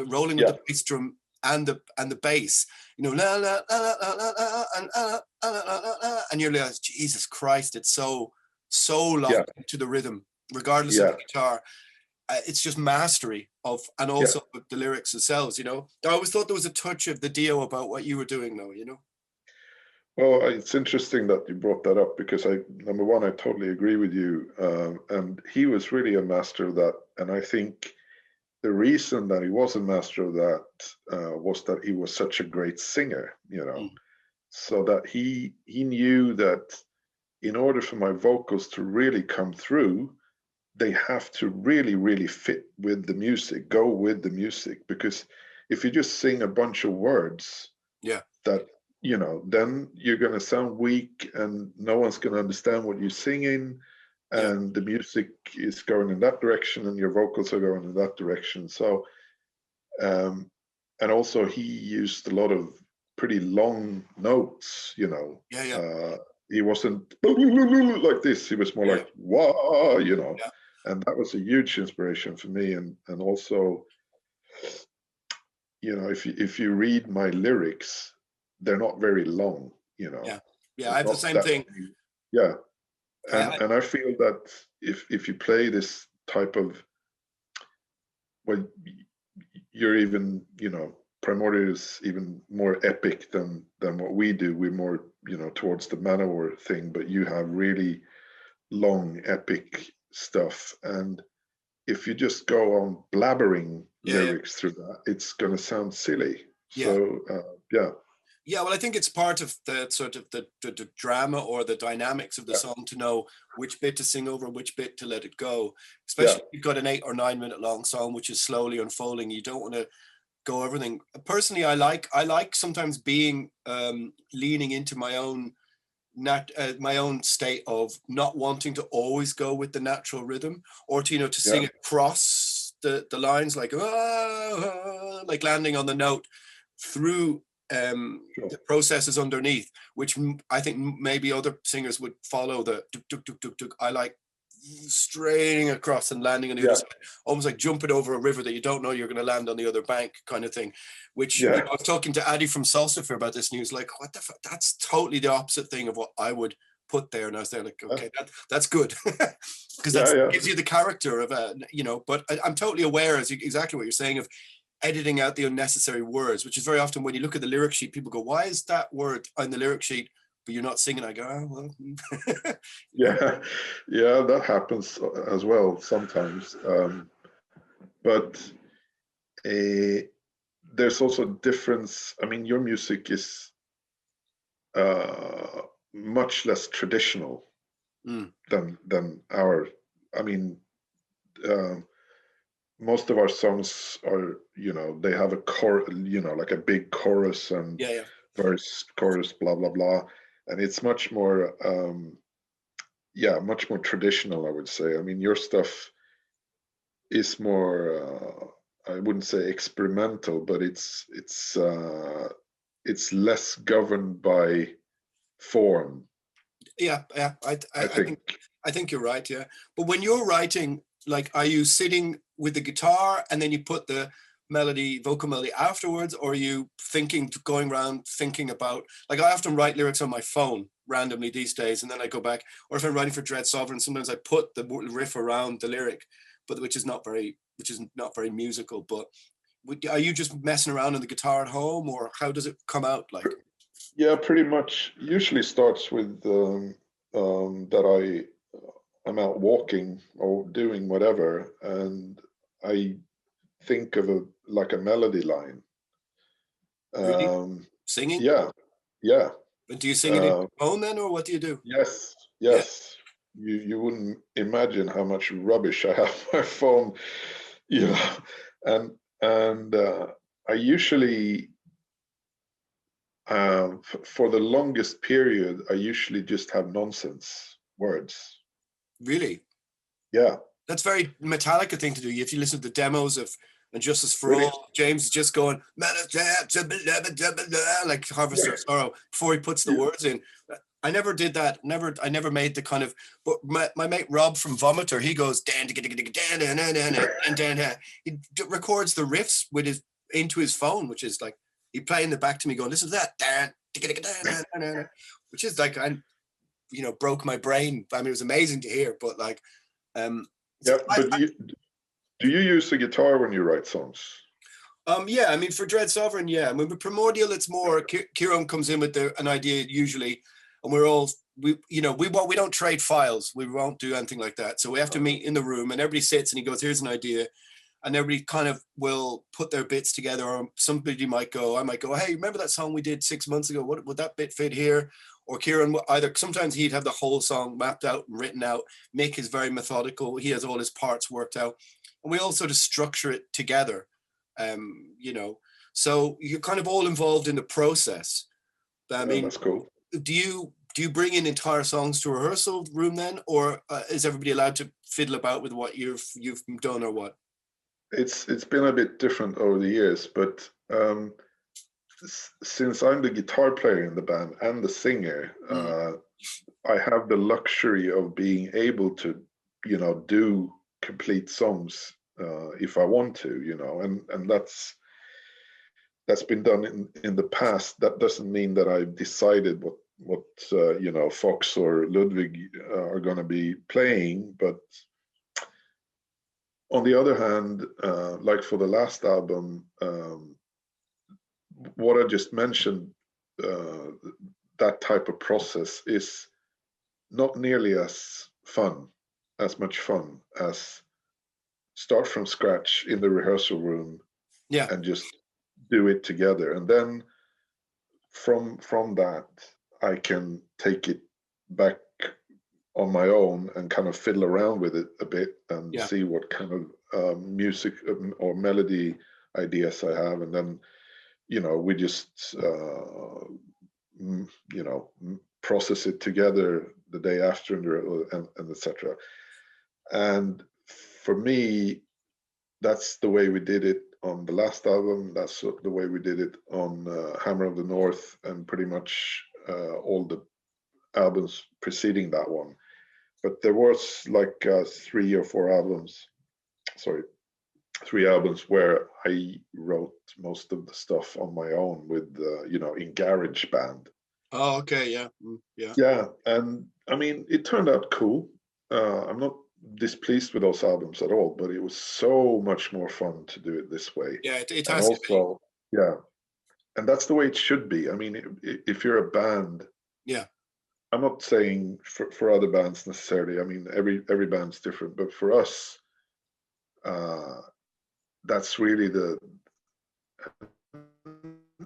rolling with the bass drum and the bass, la la la la la la, and you're like, Jesus Christ, it's so locked into the rhythm, regardless of the guitar. It's just mastery of, and also the lyrics themselves. I always thought there was a touch of the Dio about what you were doing, though. Well, it's interesting that you brought that up because number one, I totally agree with you. And he was really a master of that. And I think the reason that he was a master of that was that he was such a great singer, so that he knew that in order for my vocals to really come through, they have to really, really fit with the music, go with the music. Because if you just sing a bunch of words, that then you're going to sound weak and no one's going to understand what you're singing, and the music is going in that direction and your vocals are going in that direction. So and also he used a lot of pretty long notes, he wasn't like this, he was more like wah, and that was a huge inspiration for me. And also, if you read my lyrics, they're not very long, I have the same thing. And I feel that if you play this type of, well, you're even, Primordial is even more epic than what we do. We're more, towards the Manowar thing, but you have really long epic stuff. And if you just go on blabbering lyrics through that, it's going to sound silly. So, Yeah, well, I think it's part of the sort of the drama or the dynamics of the song to know which bit to sing over, which bit to let it go. Especially if you've got an 8 or 9 minute long song, which is slowly unfolding. You don't want to go everything. Personally, I like sometimes being leaning into my own state of not wanting to always go with the natural rhythm, or to sing across the lines, like like landing on the note through the processes underneath, which I think maybe other singers would follow the duk, duk, duk, duk, duk. I like straining across and landing on the other side, almost like jumping over a river that you don't know you're going to land on the other bank, kind of thing. Which I was talking to Addy from Salsifer about this, and he was like, "What the fuck? That's totally the opposite thing of what I would put there." And I was there like, "Okay, that's good," because that gives you the character of But I'm totally aware, exactly what you're saying, of editing out the unnecessary words, which is very often when you look at the lyric sheet, people go, "Why is that word on the lyric sheet but you're not singing?" I go, "Oh, well." That happens as well sometimes. But there's also a difference. I mean, your music is much less traditional than our. I mean, most of our songs are, they have a like a big chorus and verse, chorus, blah blah blah, and it's much more, much more traditional, I would say. I mean, your stuff is more, I wouldn't say experimental, but it's less governed by form. I think you're right. Yeah, but when you're writing, like, are you sitting with the guitar and then you put the vocal melody afterwards, or are you going around thinking about, like, I often write lyrics on my phone randomly these days, and then I go back, or if I'm writing for Dread Sovereign, sometimes I put the riff around the lyric, but which is not very musical. But are you just messing around on the guitar at home, or how does it come out? Like, yeah, pretty much. Usually starts with that I'm out walking or doing whatever, and I think of a melody line. Really? Singing? Yeah. But do you sing it in your phone then, or what do you do? Yes. You wouldn't imagine how much rubbish I have on my phone, and I usually, for the longest period, I usually just have nonsense words. Really? Yeah. That's very Metallica thing to do. If you listen to the demos of And Justice for All, James is just going like Harvester of Sorrow before he puts the words in. I never did that. I never made the kind of. But my mate Rob from Vomiter, he goes he records the riffs into his phone, which is like he playing the back to me, going, "Listen to that," which is like, broke my brain. I mean, it was amazing to hear, but like, do you use the guitar when you write songs? Yeah, I mean, for Dread Sovereign, yeah. I mean, with Primordial, it's more Kieran comes in with an idea usually, and we're all we don't trade files. We won't do anything like that. So we have to meet in the room, and everybody sits and he goes, "Here's an idea," and everybody kind of will put their bits together. Or somebody might go, I might go, "Hey, remember that song we did 6 months ago? What would that bit fit here?" Or Kieran either sometimes he'd have the whole song mapped out and written out. Mick is very methodical. He has all his parts worked out, and we all sort of structure it together. So you're kind of all involved in the process. I mean, that's cool. do you bring in entire songs to a rehearsal room then, or is everybody allowed to fiddle about with what you've done, or what? It's been a bit different over the years, but since I'm the guitar player in the band and the singer, I have the luxury of being able to, do complete songs if I want to, and that's been done in the past. That doesn't mean that I've decided what Fox or Ludwig are going to be playing, but on the other hand, like for the last album, what I just mentioned, that type of process is not nearly as much fun as start from scratch in the rehearsal room, and just do it together. And then from that, I can take it back on my own and kind of fiddle around with it a bit and see what kind of music or melody ideas I have. And then, we just, process it together the day after and etc. And for me, that's the way we did it on the last album. That's the way we did it on Hammer of the North, and pretty much all the albums preceding that one. But there was like 3 albums where I wrote most of the stuff on my own with, in GarageBand. Oh, okay, yeah. Yeah, and I mean, it turned out cool. I'm not displeased with those albums at all, but it was so much more fun to do it this way. Yeah, it and has also, yeah, and that's the way it should be. I mean, if you're a band, I'm not saying for other bands necessarily. I mean, every band's different, but for us, that's really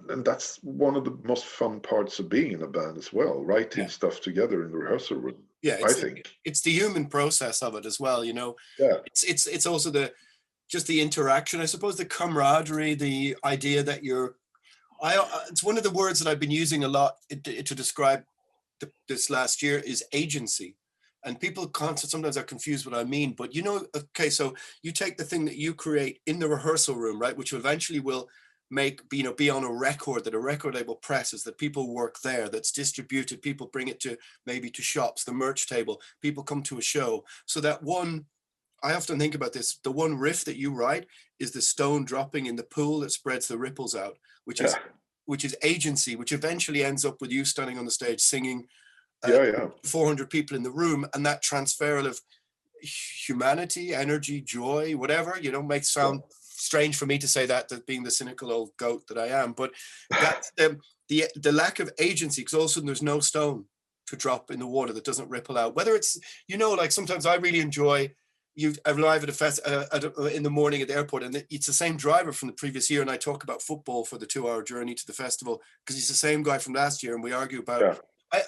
and that's one of the most fun parts of being in a band as well, writing stuff together in the rehearsal room. I think it's the human process of it as well. Yeah, it's also just the interaction, I suppose, the camaraderie, the idea that it's one of the words that I've been using a lot to describe this last year is agency. And people sometimes are confused what I mean, but okay, so you take the thing that you create in the rehearsal room, right, which eventually will be on a record that a record label presses, that people work there, that's distributed, people bring it to maybe to shops, the merch table, people come to a show. So that one, I often think about this, the one riff that you write is the stone dropping in the pool that spreads the ripples out, which is agency, which eventually ends up with you standing on the stage singing 400 people in the room, and that transferal of humanity, energy, joy, whatever, may sound strange for me to say that being the cynical old goat that I am, but that's the lack of agency, because also there's no stone to drop in the water that doesn't ripple out. Whether it's, like sometimes I really enjoy, you arrive at a fest in the morning at the airport, and it's the same driver from the previous year, and I talk about football for the 2-hour journey to the festival because he's the same guy from last year, and we argue about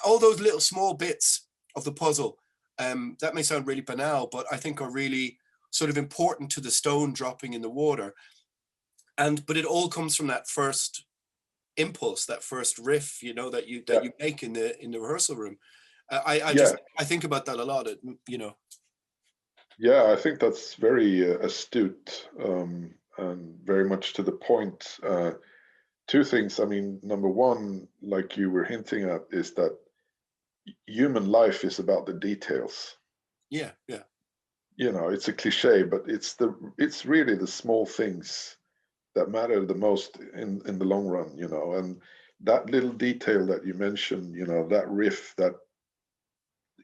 all those little small bits of the puzzle. That may sound really banal, but I think are really sort of important to the stone dropping in the water. But it all comes from that first impulse, that first riff, that you make in the rehearsal room. I think about that a lot. Yeah, I think that's very astute and very much to the point. Two things. I mean, number one, like you were hinting at, is that human life is about the details. Yeah. It's a cliche, but it's really the small things that matter the most in the long run. And that little detail that you mentioned, that riff, that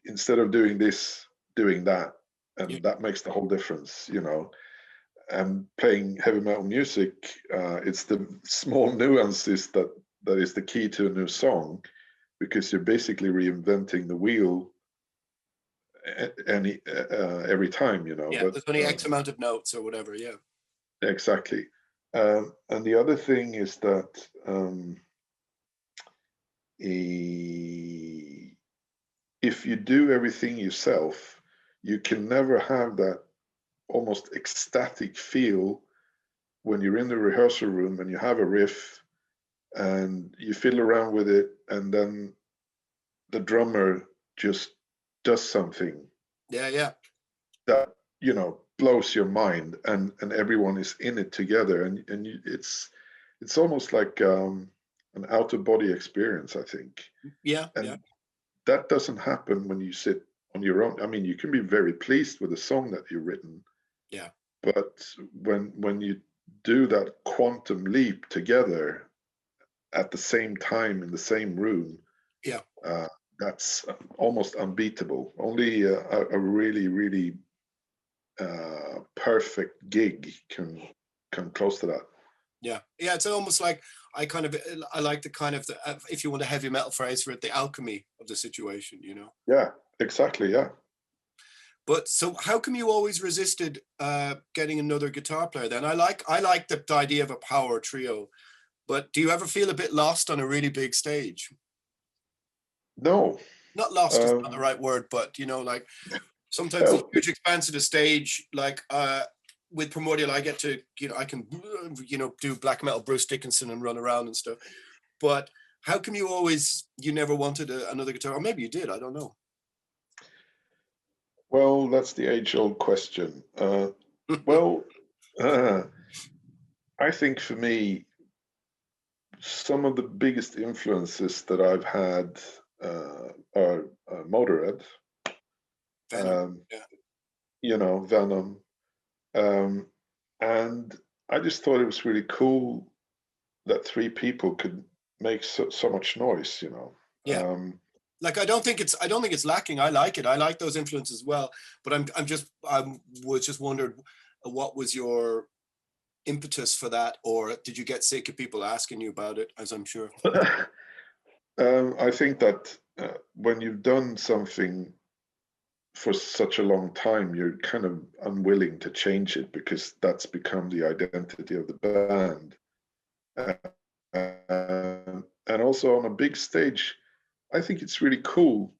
instead of doing this, doing that, and that makes the whole difference. and playing heavy metal music, it's the small nuances that is the key to a new song, because you're basically reinventing the wheel every time, you know. Yeah, But there's only X amount of notes or whatever. Yeah. exactly. And the other thing is that if you do everything yourself, you can never have that almost ecstatic feel when you're in the rehearsal room and you have a riff and you fiddle around with it, and then the drummer just does something Yeah. that, you know, blows your mind, and everyone is in it together, and it's almost like an out of body experience, I think. Yeah. And that doesn't happen when you sit on your own. I mean, you can be very pleased with the song that you've written. Yeah. But when you do that quantum leap together at the same time in the same room, Yeah. that's almost unbeatable. Only a really, really perfect gig can come close to that. Yeah. It's almost like I like the kind of if you want a heavy metal phrase for it, the alchemy of the situation, you know. Yeah, exactly. Yeah. But so how come you always resisted getting another guitar player then? I like the idea of a power trio, but do you ever feel a bit lost on a really big stage? No. Not lost is not the right word, but you know, like sometimes the huge expanse of the stage, like with Primordial, I get to, you know, I can, you know, do black metal Bruce Dickinson and run around and stuff. But how come you never wanted another guitar? Or maybe you did, I don't know. Well, that's the age-old question. Well, I think for me, some of the biggest influences that I've had are Motorhead, Venom. Yeah. you know, Venom, and I just thought it was really cool that three people could make so much noise, you know. Yeah. Like I don't think it's lacking. I like it. I like those influences as well. But I was just wondered, what was your impetus for that, or did you get sick of people asking you about it? As I'm sure. I think that when you've done something for such a long time, you're kind of unwilling to change it because that's become the identity of the band. And also on a big stage, I think it's really cool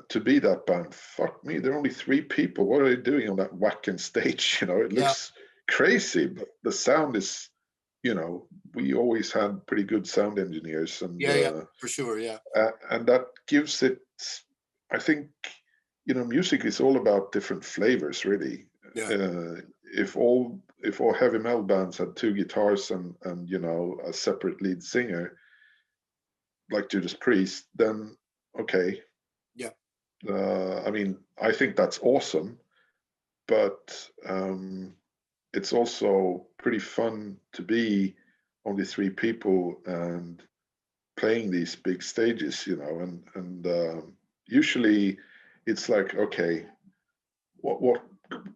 to be that band. Fuck me, there are only three people. What are they doing on that whacking stage? You know, it looks crazy, but the sound is, you know, we always had pretty good sound engineers, and For sure, and that gives it. I think, you know, music is all about different flavors, really. If all heavy metal bands had two guitars and you know, a separate lead singer, like Judas Priest, then okay. I mean, I think that's awesome, but it's also pretty fun to be only three people and playing these big stages, you know, and usually it's like, okay,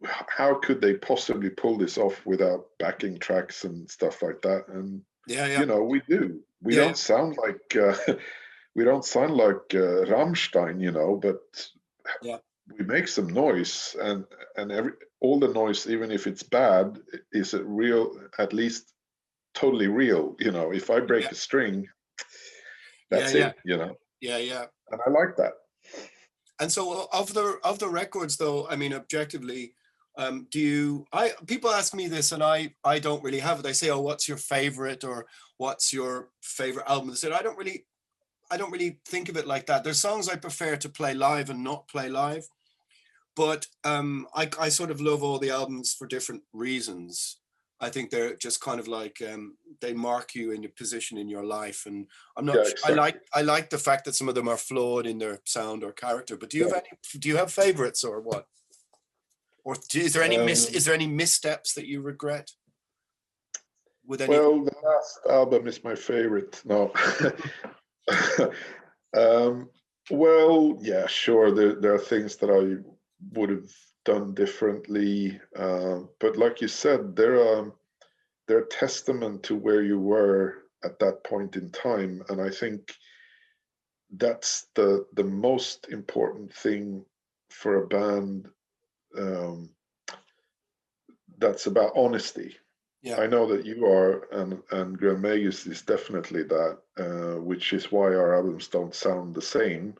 how could they possibly pull this off without backing tracks and stuff like that? And you know, we do. We don't sound like we don't sound like Rammstein, you know, but we make some noise, and all the noise, even if it's bad, is it real? At least totally real, you know. If I break a string, that's it, you know. And I like that. And so of the records, though, I mean, objectively, people ask me this, and I don't really have it. They say, oh, what's your favorite, or what's your favorite album? They said, I don't really think of it like that. There's songs I prefer to play live and not play live, but I sort of love all the albums for different reasons. I think they're just kind of like they mark you in your position in your life, and I'm not. Exactly. I like the fact that some of them are flawed in their sound or character. But do you have favorites, or what? Or is there any missteps that you regret? With any? Well, the last album is my favorite. No. Well, yeah, sure. There are things that I would have done differently. But like you said, they're a testament to where you were at that point in time. And I think that's the most important thing for a band, that's about honesty. Yeah. I know that you are, and Grand Magus is definitely that, which is why our albums don't sound the same,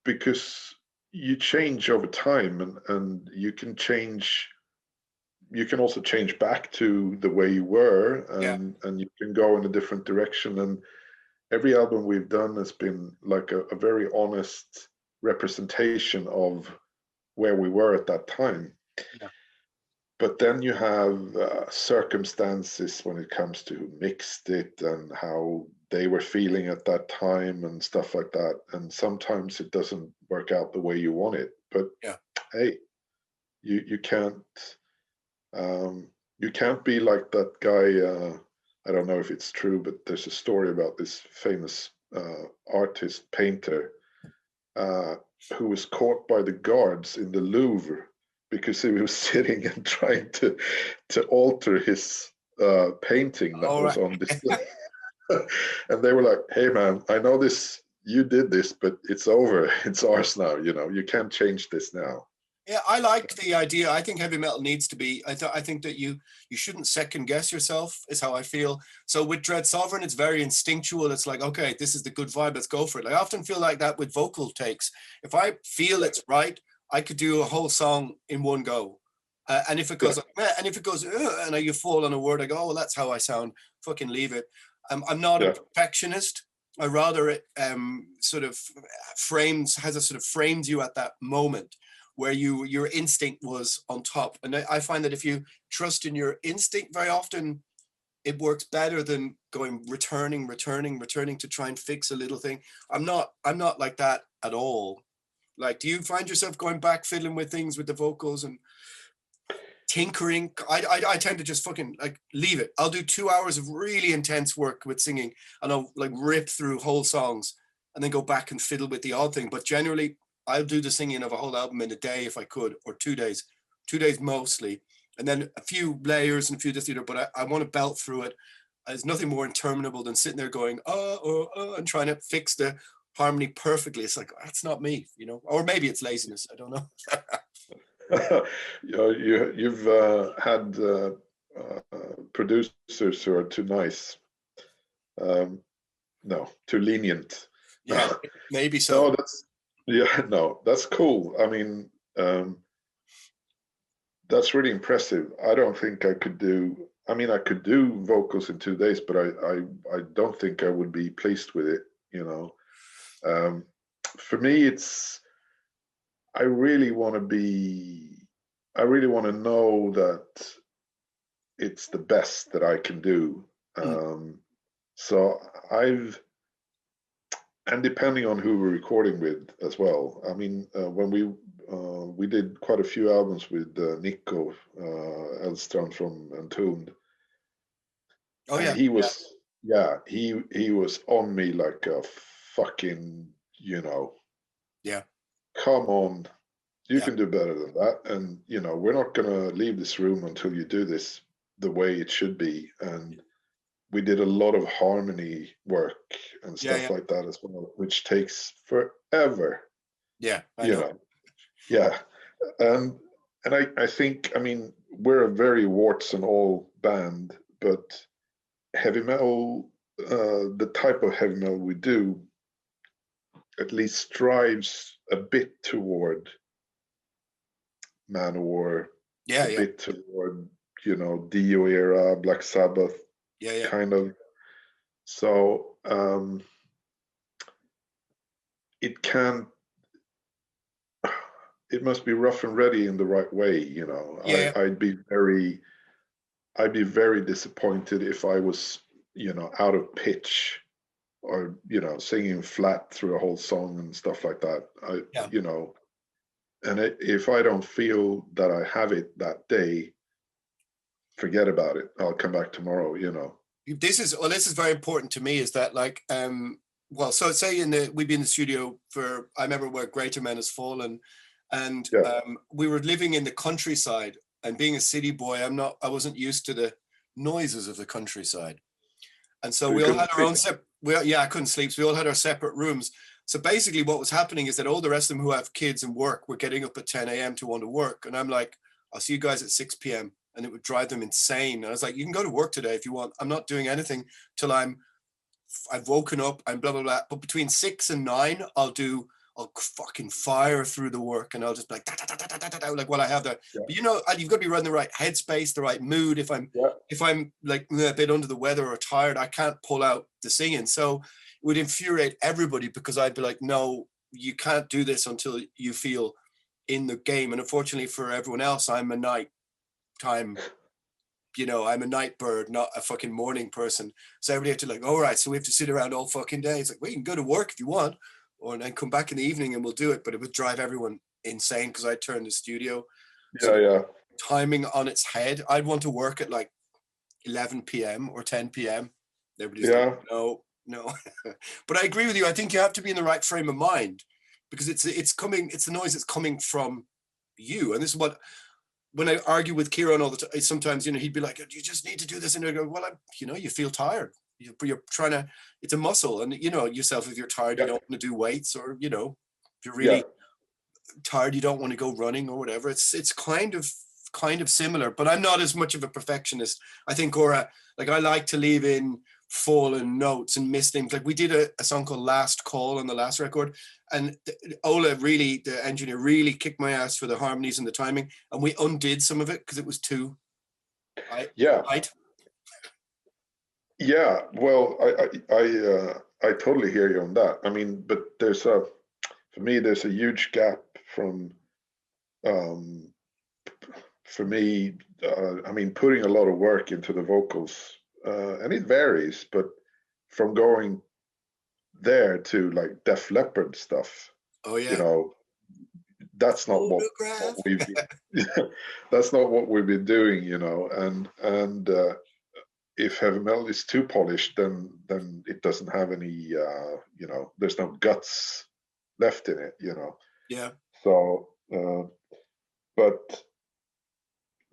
because you change over time, and you can change. You can also change back to the way you were, Yeah. and you can go in a different direction. And every album we've done has been like a very honest representation of where we were at that time. Yeah. But then you have circumstances when it comes to who mixed it and how they were feeling at that time and stuff like that. And sometimes it doesn't work out the way you want it. But Yeah. hey, you can't be like that guy. I don't know if it's true, but there's a story about this famous artist painter who was caught by the guards in the Louvre because he was sitting and trying to alter his painting that was on display. And they were like, "Hey, man, I know this. You did this, but it's over. It's ours now. You can't change this now." Yeah, I like the idea. I think heavy metal needs to be. I think that you shouldn't second guess yourself. Is how I feel. So with Dread Sovereign, it's very instinctual. It's like, okay, this is the good vibe. Let's go for it. I often feel like that with vocal takes. If I feel it's right, I could do a whole song in one go. And if it goes, and you fall on a word, I go, oh, well, that's how I sound. Fucking leave it. I'm not a perfectionist. I rather it sort of frames you at that moment where your instinct was on top. And I find that if you trust in your instinct, very often it works better than going returning to try and fix a little thing. I'm not like that at all. Like, do you find yourself going back fiddling with things with the vocals and tinkering? I tend to just fucking like leave it. I'll do 2 hours of really intense work with singing and I'll like rip through whole songs and then go back and fiddle with the odd thing. But generally I'll do the singing of a whole album in a day if I could, or 2 days mostly. And then a few layers and a few this, but I want to belt through it. There's nothing more interminable than sitting there going, and trying to fix the harmony perfectly. It's like, that's not me, or maybe it's laziness. I don't know. You've had producers who are too nice. No, too lenient. Yeah, maybe so. No, that's cool. I mean, that's really impressive. I don't think I could do. I mean, I could do vocals in 2 days, but I don't think I would be pleased with it. For me, it's. I really want to know that it's the best that I can do. So and depending on who we're recording with as well. I mean, when we did quite a few albums with Nico Elström from Entombed. Oh yeah, he was he was on me like a fucking yeah. Come on, you can do better than that, and we're not gonna leave this room until you do this the way it should be. And we did a lot of harmony work and stuff like that as well, which takes forever. Yeah, I know. Yeah, and I think, I mean, we're a very warts and all band, but heavy metal, the type of heavy metal we do, at least strives a bit toward Manowar, a bit toward Dio era, Black Sabbath, kind of. So it must be rough and ready in the right way. I'd be very disappointed if I was out of pitch, or singing flat through a whole song and stuff like that. And if I don't feel that I have it that day, forget about it. I'll come back tomorrow. This is very important to me, is that like so say we've been in the studio for, I remember where Greater Men Has Fallen, And Yeah. we were living in the countryside, and being a city boy, I wasn't used to the noises of the countryside. And so we all had our own I couldn't sleep. So we all had our separate rooms. So basically what was happening is that all the rest of them who have kids and work were getting up at 10 a.m. to want to work. And I'm like, I'll see you guys at 6 p.m. And it would drive them insane. And I was like, you can go to work today if you want. I'm not doing anything till I've woken up, I'm blah, blah, blah. But between 6 and 9, I'll fucking fire through the work, and I'll just be like, da, da, da, da, da, da, da, like what I have there. Yeah. But you know, you've got to be right in the right headspace, the right mood. If I'm like a bit under the weather or tired, I can't pull out the singing. So it would infuriate everybody, because I'd be like, no, you can't do this until you feel in the game. And unfortunately for everyone else, I'm a nighttime, I'm a night bird, not a fucking morning person. So everybody had to like, all right, so we have to sit around all fucking day. It's like, well, you can go to work if you want, or then come back in the evening and we'll do it. But it would drive everyone insane, because I'd turn the studio timing on its head. I'd want to work at like 11 p.m. or 10 p.m. Everybody's like, no. But I agree with you. I think you have to be in the right frame of mind, because it's the noise that's coming from you. And this is what, when I argue with Kieran all the time, sometimes, he'd be like, you just need to do this. And I go, well, you feel tired. You're trying to, it's a muscle. And yourself, if you're tired, you don't want to do weights, or, if you're really tired, you don't want to go running or whatever. It's kind of similar, but I'm not as much of a perfectionist. I think, or like, I like to leave in fallen notes and miss things. Like we did a song called Last Call on the last record, and Ola, really, the engineer, really kicked my ass for the harmonies and the timing, and we undid some of it because it was too tight. Well, I totally hear you on that. I mean, but for me there's a huge gap from for me, I mean, putting a lot of work into the vocals, and it varies, but from going there to like Def Leppard stuff, that's not what we've been, that's not what we've been doing, and if heavy metal is too polished, then it doesn't have any, there's no guts left in it, Yeah. So, but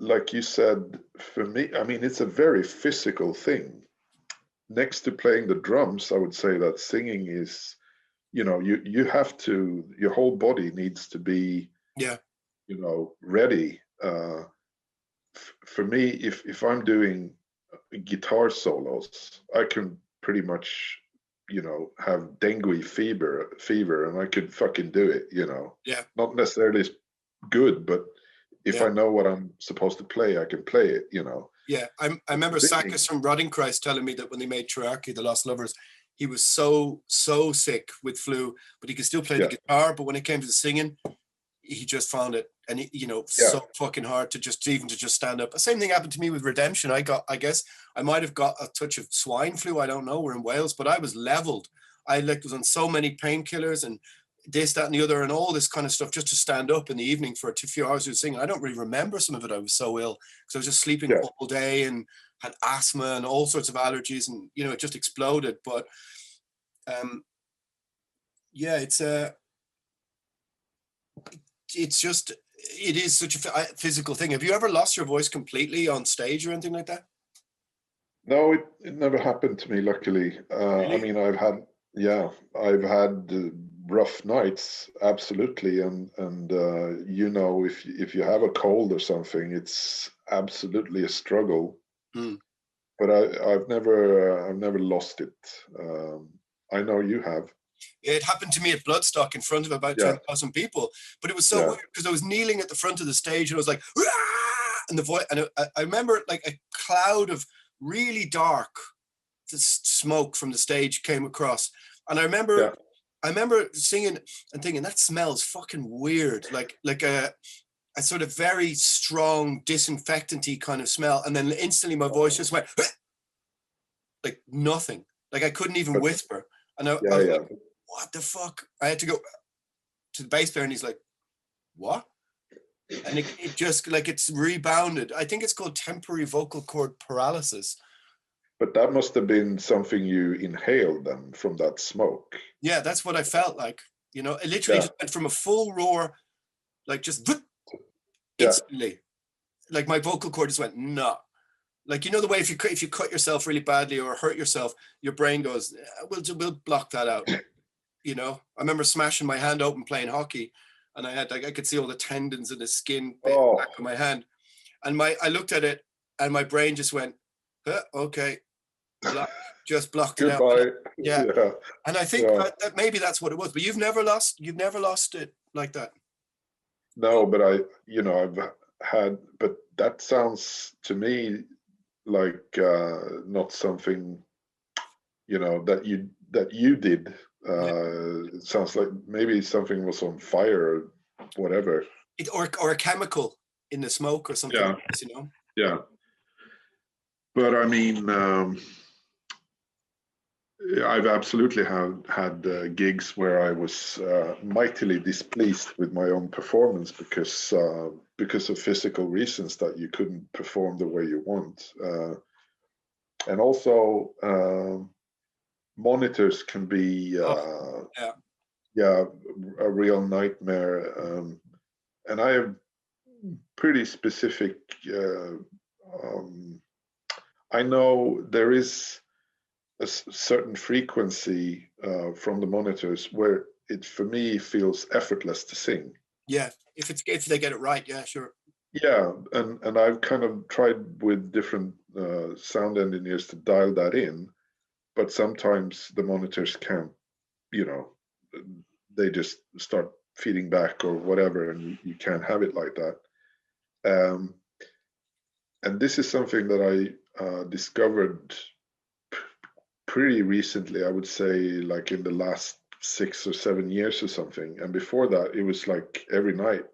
like you said, for me, I mean, it's a very physical thing. Next to playing the drums, I would say that singing is, you have to, your whole body needs to be, ready. For me, if I'm doing guitar solos, I can pretty much, have dengue fever, and I could fucking do it, Not necessarily good, but if I know what I'm supposed to play, I can play it, Yeah, I remember Sakis from Roddingchrist telling me that when they made Triarchy, The Lost Lovers, he was so sick with flu, but he could still play the guitar. But when it came to the singing, he just found it, and so fucking hard to just stand up. The same thing happened to me with Redemption. I guess I might have got a touch of swine flu. I don't know. We're in Wales, but I was leveled. I was on so many painkillers and this, that, and the other, and all this kind of stuff just to stand up in the evening for a few hours of singing. I don't really remember some of it. I was so ill because I was just sleeping all day and had asthma and all sorts of allergies, and it just exploded. But it is such a physical thing. Have you ever lost your voice completely on stage or anything like that? No, it never happened to me, luckily. Really? I mean, I've had rough nights, absolutely, and if you have a cold or something, it's absolutely a struggle. But I've never lost it. I know you have. It happened to me at Bloodstock in front of about 10,000 people, but it was so weird because I was kneeling at the front of the stage and I was like, Rah! And the voice, and I remember like a cloud of really dark smoke from the stage came across, and I remember singing and thinking, that smells fucking weird, like a sort of very strong disinfectant-y kind of smell, and then instantly my voice just went like nothing, like I couldn't even whisper, and I was like, what the fuck? I had to go to the bass player and he's like, what? And it just like, it's rebounded. I think it's called temporary vocal cord paralysis. But that must have been something you inhaled then from that smoke. Yeah, that's what I felt like. It literally just went from a full roar like just Yeah. instantly. Like my vocal cord just went, nah. Like, you know, the way if you cut yourself really badly or hurt yourself, your brain goes, we'll block that out. You know, I remember smashing my hand open playing hockey, and I had like I could see all the tendons in the skin back of my hand, and I looked at it, and my brain just went, okay, just blocked it out. Yeah. And I think that maybe that's what it was. But you've never lost it like that. No, but I've had, but that sounds to me like not something, that you did. It sounds like maybe something was on fire or whatever. Or a chemical in the smoke or something. Yeah. Yeah. But I mean, I've absolutely had gigs where I was mightily displeased with my own performance because of physical reasons that you couldn't perform the way you want, and also monitors can be a real nightmare, and I have pretty specific. I know there is a certain frequency from the monitors where it, for me, feels effortless to sing. Yeah, if they get it right, yeah, sure. Yeah, and I've kind of tried with different sound engineers to dial that in, but sometimes the monitors can't, they just start feeding back or whatever, and you can't have it like that. And this is something that I discovered pretty recently, I would say, like in the last 6 or 7 years or something. And before that, it was like every night,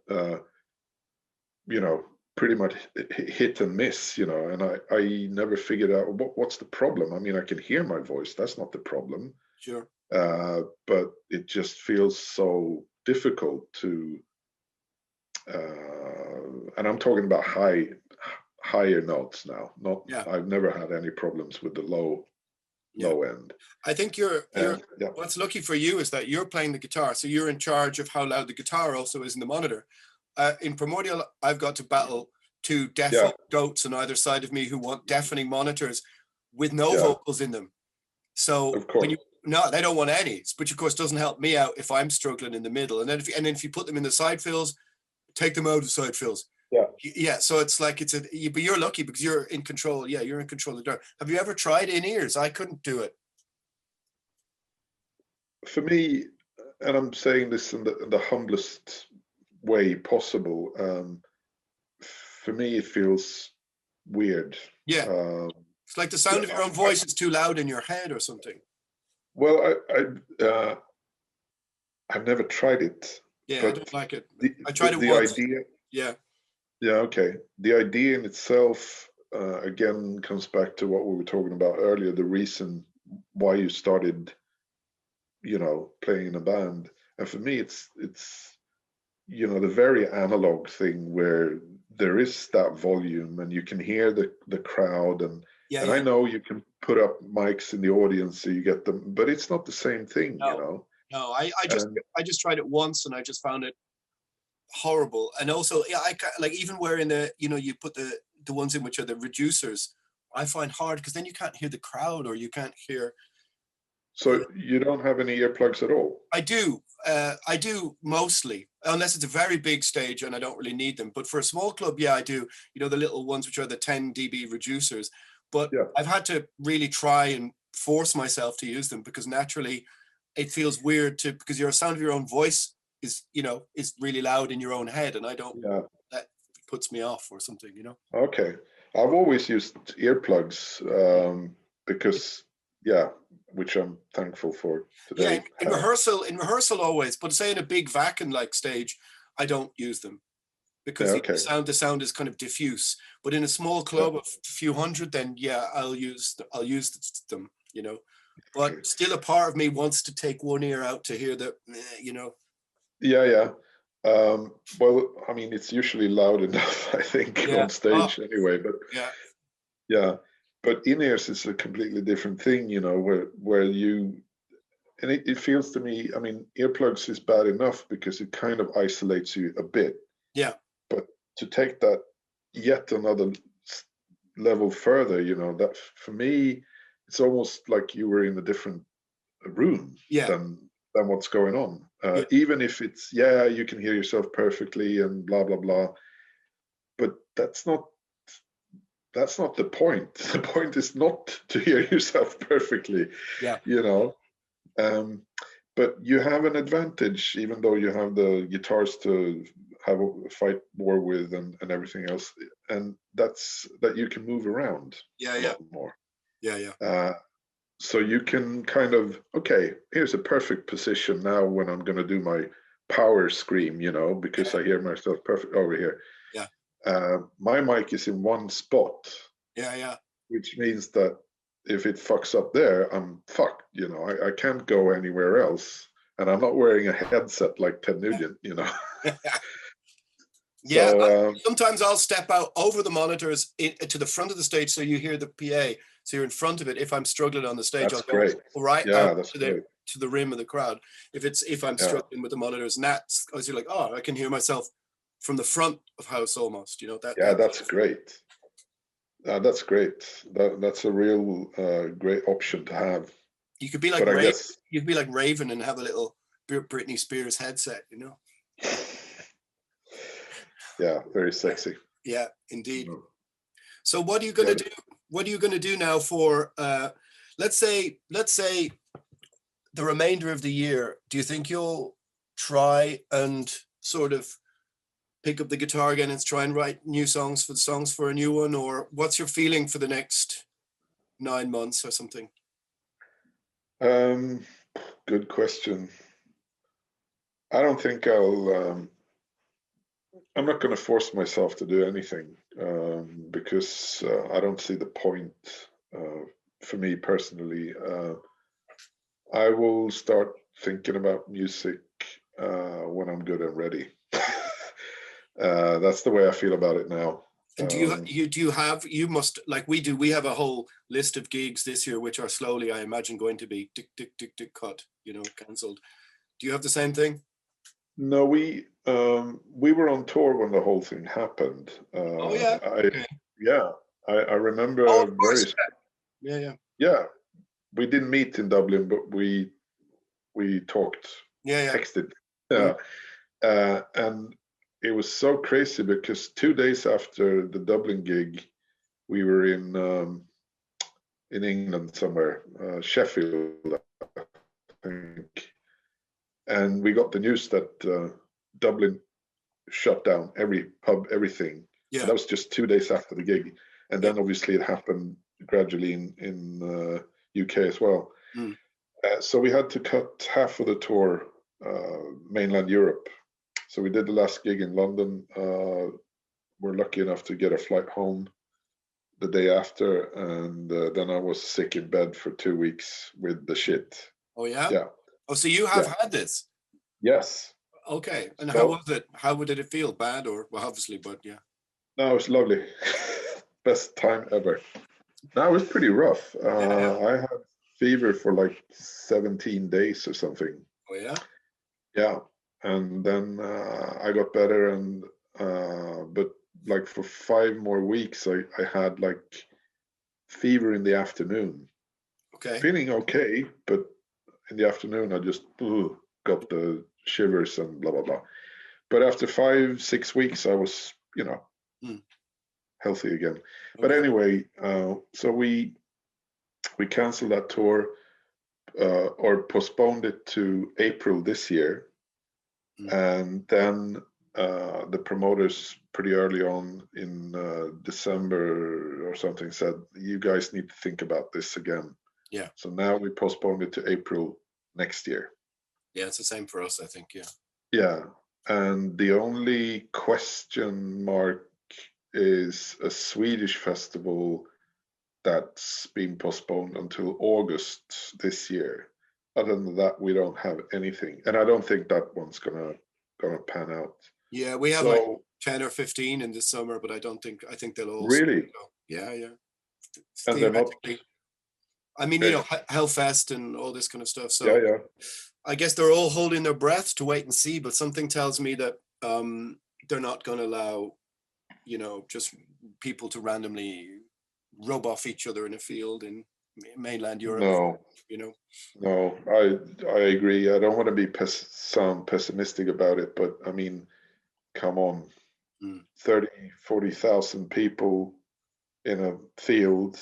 pretty much hit and miss, and I never figured out what's the problem. I mean, I can hear my voice. That's not the problem. Sure. But it just feels so difficult to, and I'm talking about higher notes now. I've never had any problems with the low end. I think what's lucky for you is that you're playing the guitar, so you're in charge of how loud the guitar also is in the monitor. In Primordial, I've got to battle two deaf goats on either side of me who want deafening monitors with no vocals in them. So they don't want any, which of course doesn't help me out if I'm struggling in the middle. And then if you put them in the side fills, take them out of the side fills. Yeah. So it's like but you're lucky because you're in control. Yeah, you're in control of the dark. Have you ever tried in-ears? I couldn't do it. For me, and I'm saying this in the humblest way possible, for me it feels weird. Yeah. It's like the sound of your own voice is too loud in your head or something. Well, I've never tried it. Yeah, I don't like it. I tried it once. Idea, yeah, okay. The idea in itself, again, comes back to what we were talking about earlier, the reason why you started, playing in a band. And for me, it's the very analog thing where there is that volume and you can hear the crowd, and I know you can put up mics in the audience so you get them, but it's not the same thing, No, I just tried it once and I just found it horrible. And also, I like, even where in the, you put the ones in which are the reducers, I find hard because then you can't hear the crowd or you can't hear. So you don't have any earplugs at all? I do mostly, unless it's a very big stage and I don't really need them. But for a small club, I do, the little ones which are the 10 dB reducers. But I've had to really try and force myself to use them because naturally it feels weird because your sound of your own voice is really loud in your own head, and I don't. That puts me off or something, Okay, I've always used earplugs because which I'm thankful for today. Yeah, in rehearsal always, but say in a big vacuum like stage, I don't use them because the sound is kind of diffuse. But in a small club of a few hundred, then I'll use them, But still, a part of me wants to take one ear out to hear the, Well, I mean, it's usually loud enough, I think, on stage anyway. But but in-ears is a completely different thing, where you, and it feels to me, I mean, earplugs is bad enough because it kind of isolates you a bit, Yeah. But to take that yet another level further, you know, that for me, it's almost like you were in a different room than what's going on. Even if it's, you can hear yourself perfectly and blah, blah, blah. But that's not the point. The point is not to hear yourself perfectly, you know. But you have an advantage, even though you have the guitars to have a fight more with and everything else, and that's that you can move around a lot more. So you can kind of, okay, here's a perfect position now when I'm going to do my power scream, you know, because I hear myself perfect over here. My mic is in one spot. Which means that if it fucks up there, I'm fucked, you know. I can't go anywhere else. And I'm not wearing a headset like Ted Nugent, you know. Sometimes I'll step out over the monitors to the front of the stage so you hear the PA. So you're in front of it. If I'm struggling on the stage, I'll go right out to the rim of the crowd. If I'm struggling with the monitors, and that's because you're like, oh, I can hear myself from the front of house almost, you know. That's great. That's great. That's a real great option to have. You could be like you could be like Raven and have a little Britney Spears headset, you know. Yeah, very sexy. Yeah, indeed. So what are you going to do? What are you going to do now for let's say the remainder of the year? Do you think you'll try and sort of pick up the guitar again and try and write new songs for a new one, or what's your feeling for the next 9 months or something? Good question. I don't think I'm not going to force myself to do anything because I don't see the point for me personally. I will start thinking about music when I'm good and ready. That's the way I feel about it now. And you must, like we do, we have a whole list of gigs this year which are slowly, I imagine, going to be cut, you know, cancelled. Do you have the same thing? No, we were on tour when the whole thing happened. I remember we didn't meet in Dublin, but we talked, texted. And it was so crazy because 2 days after the Dublin gig, we were in England somewhere, Sheffield, I think, and we got the news that Dublin shut down every pub, everything. And that was just 2 days after the gig, and then obviously it happened gradually in UK as well. So we had to cut half of the tour, mainland Europe. So we did the last gig in London. We're lucky enough to get a flight home the day after, and then I was sick in bed for 2 weeks with the shit. Oh yeah? Yeah. Oh, so you have had this? Yes. Okay. And how was it? How did it feel? Bad or, well, obviously, but yeah. No, it was lovely. Best time ever. No, it was pretty rough. I had fever for like 17 days or something. Oh yeah? Yeah. And then I got better, and but like for 5 more weeks, I had like fever in the afternoon. Okay. Feeling okay, but in the afternoon I just got the shivers and blah blah blah. But after 5-6 weeks, I was, you know, healthy again. Okay. But anyway, so we canceled that tour or postponed it to April this year. And then the promoters pretty early on in December or something said, you guys need to think about this again. Yeah. So now we postponed it to April next year. Yeah, it's the same for us, I think. Yeah. Yeah. And the only question mark is a Swedish festival that's been postponed until August this year. Other than that, we don't have anything, and I don't think that one's gonna pan out. Yeah, we have like 10 or 15 in the summer, but I think they'll all really go. Yeah. And they're not. I mean, you know, Hellfest and all this kind of stuff. So yeah. I guess they're all holding their breath to wait and see. But something tells me that they're not going to allow, you know, just people to randomly rub off each other in a field in mainland Europe. No, you know. no, I agree. I don't want to be sound pessimistic about it, but I mean, come on, 30, 40,000 people in a field.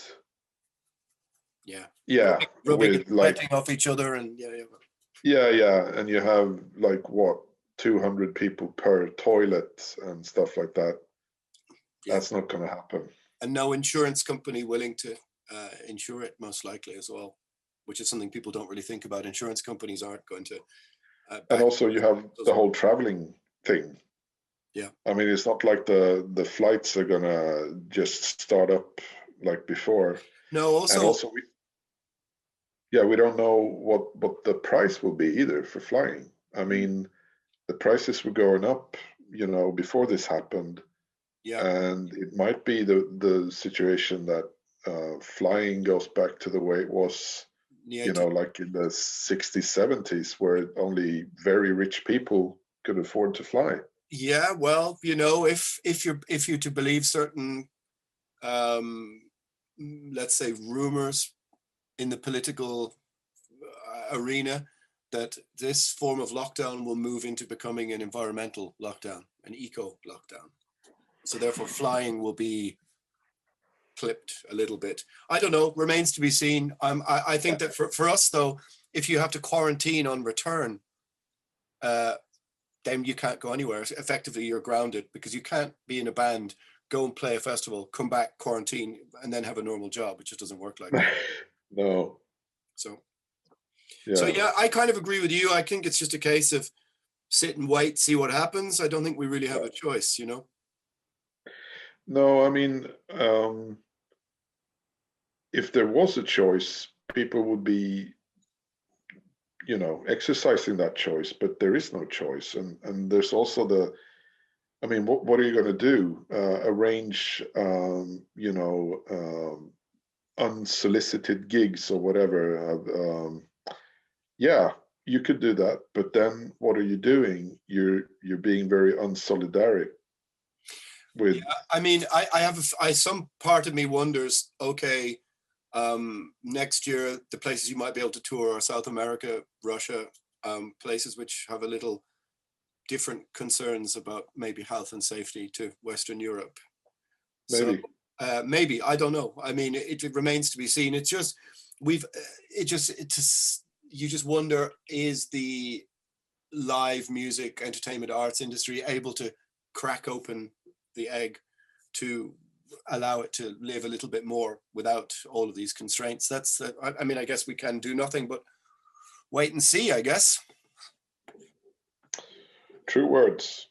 Yeah, rubbing with and sweating off each other, and yeah, and you have like what, 200 people per toilet and stuff like that. That's not going to happen. And no insurance company willing to insure it, most likely, as well, which is something people don't really think about. Insurance companies aren't going to. And also, you have the whole traveling thing. Yeah. I mean, it's not like the flights are gonna just start up like before. No. Also we don't know what the price will be either for flying. I mean, the prices were going up, you know, before this happened. Yeah. And it might be the situation that flying goes back to the way it was, you know, like in the 60s, 70s, where only very rich people could afford to fly. Yeah, well, you know, if you're to believe certain, let's say, rumors in the political arena, that this form of lockdown will move into becoming an environmental lockdown, an eco lockdown. So therefore, flying will be clipped a little bit. I don't know, remains to be seen. I think that for us, though, if you have to quarantine on return, then you can't go anywhere. Effectively, you're grounded, because you can't be in a band, go and play a festival, come back, quarantine, and then have a normal job. It just doesn't work like that. No. So yeah, I kind of agree with you. I think it's just a case of sit and wait, see what happens. I don't think we really have a choice, you know? No, I mean, if there was a choice, people would be, you know, exercising that choice, but there is no choice. And there's also I mean, what are you going to do? Arrange, you know, unsolicited gigs or whatever. Yeah, you could do that, but then what are you doing? You're being very unsolidaric with. Yeah, I mean, I have some part of me wonders, okay, next year the places you might be able to tour are South America, Russia, places which have a little different concerns about maybe health and safety to Western Europe. Maybe. So maybe, I don't know. I mean, it remains to be seen. It's just you just wonder, is the live music, entertainment, arts industry able to crack open the egg to allow it to live a little bit more without all of these constraints? That's I mean, I guess we can do nothing but wait and see, I guess. True words.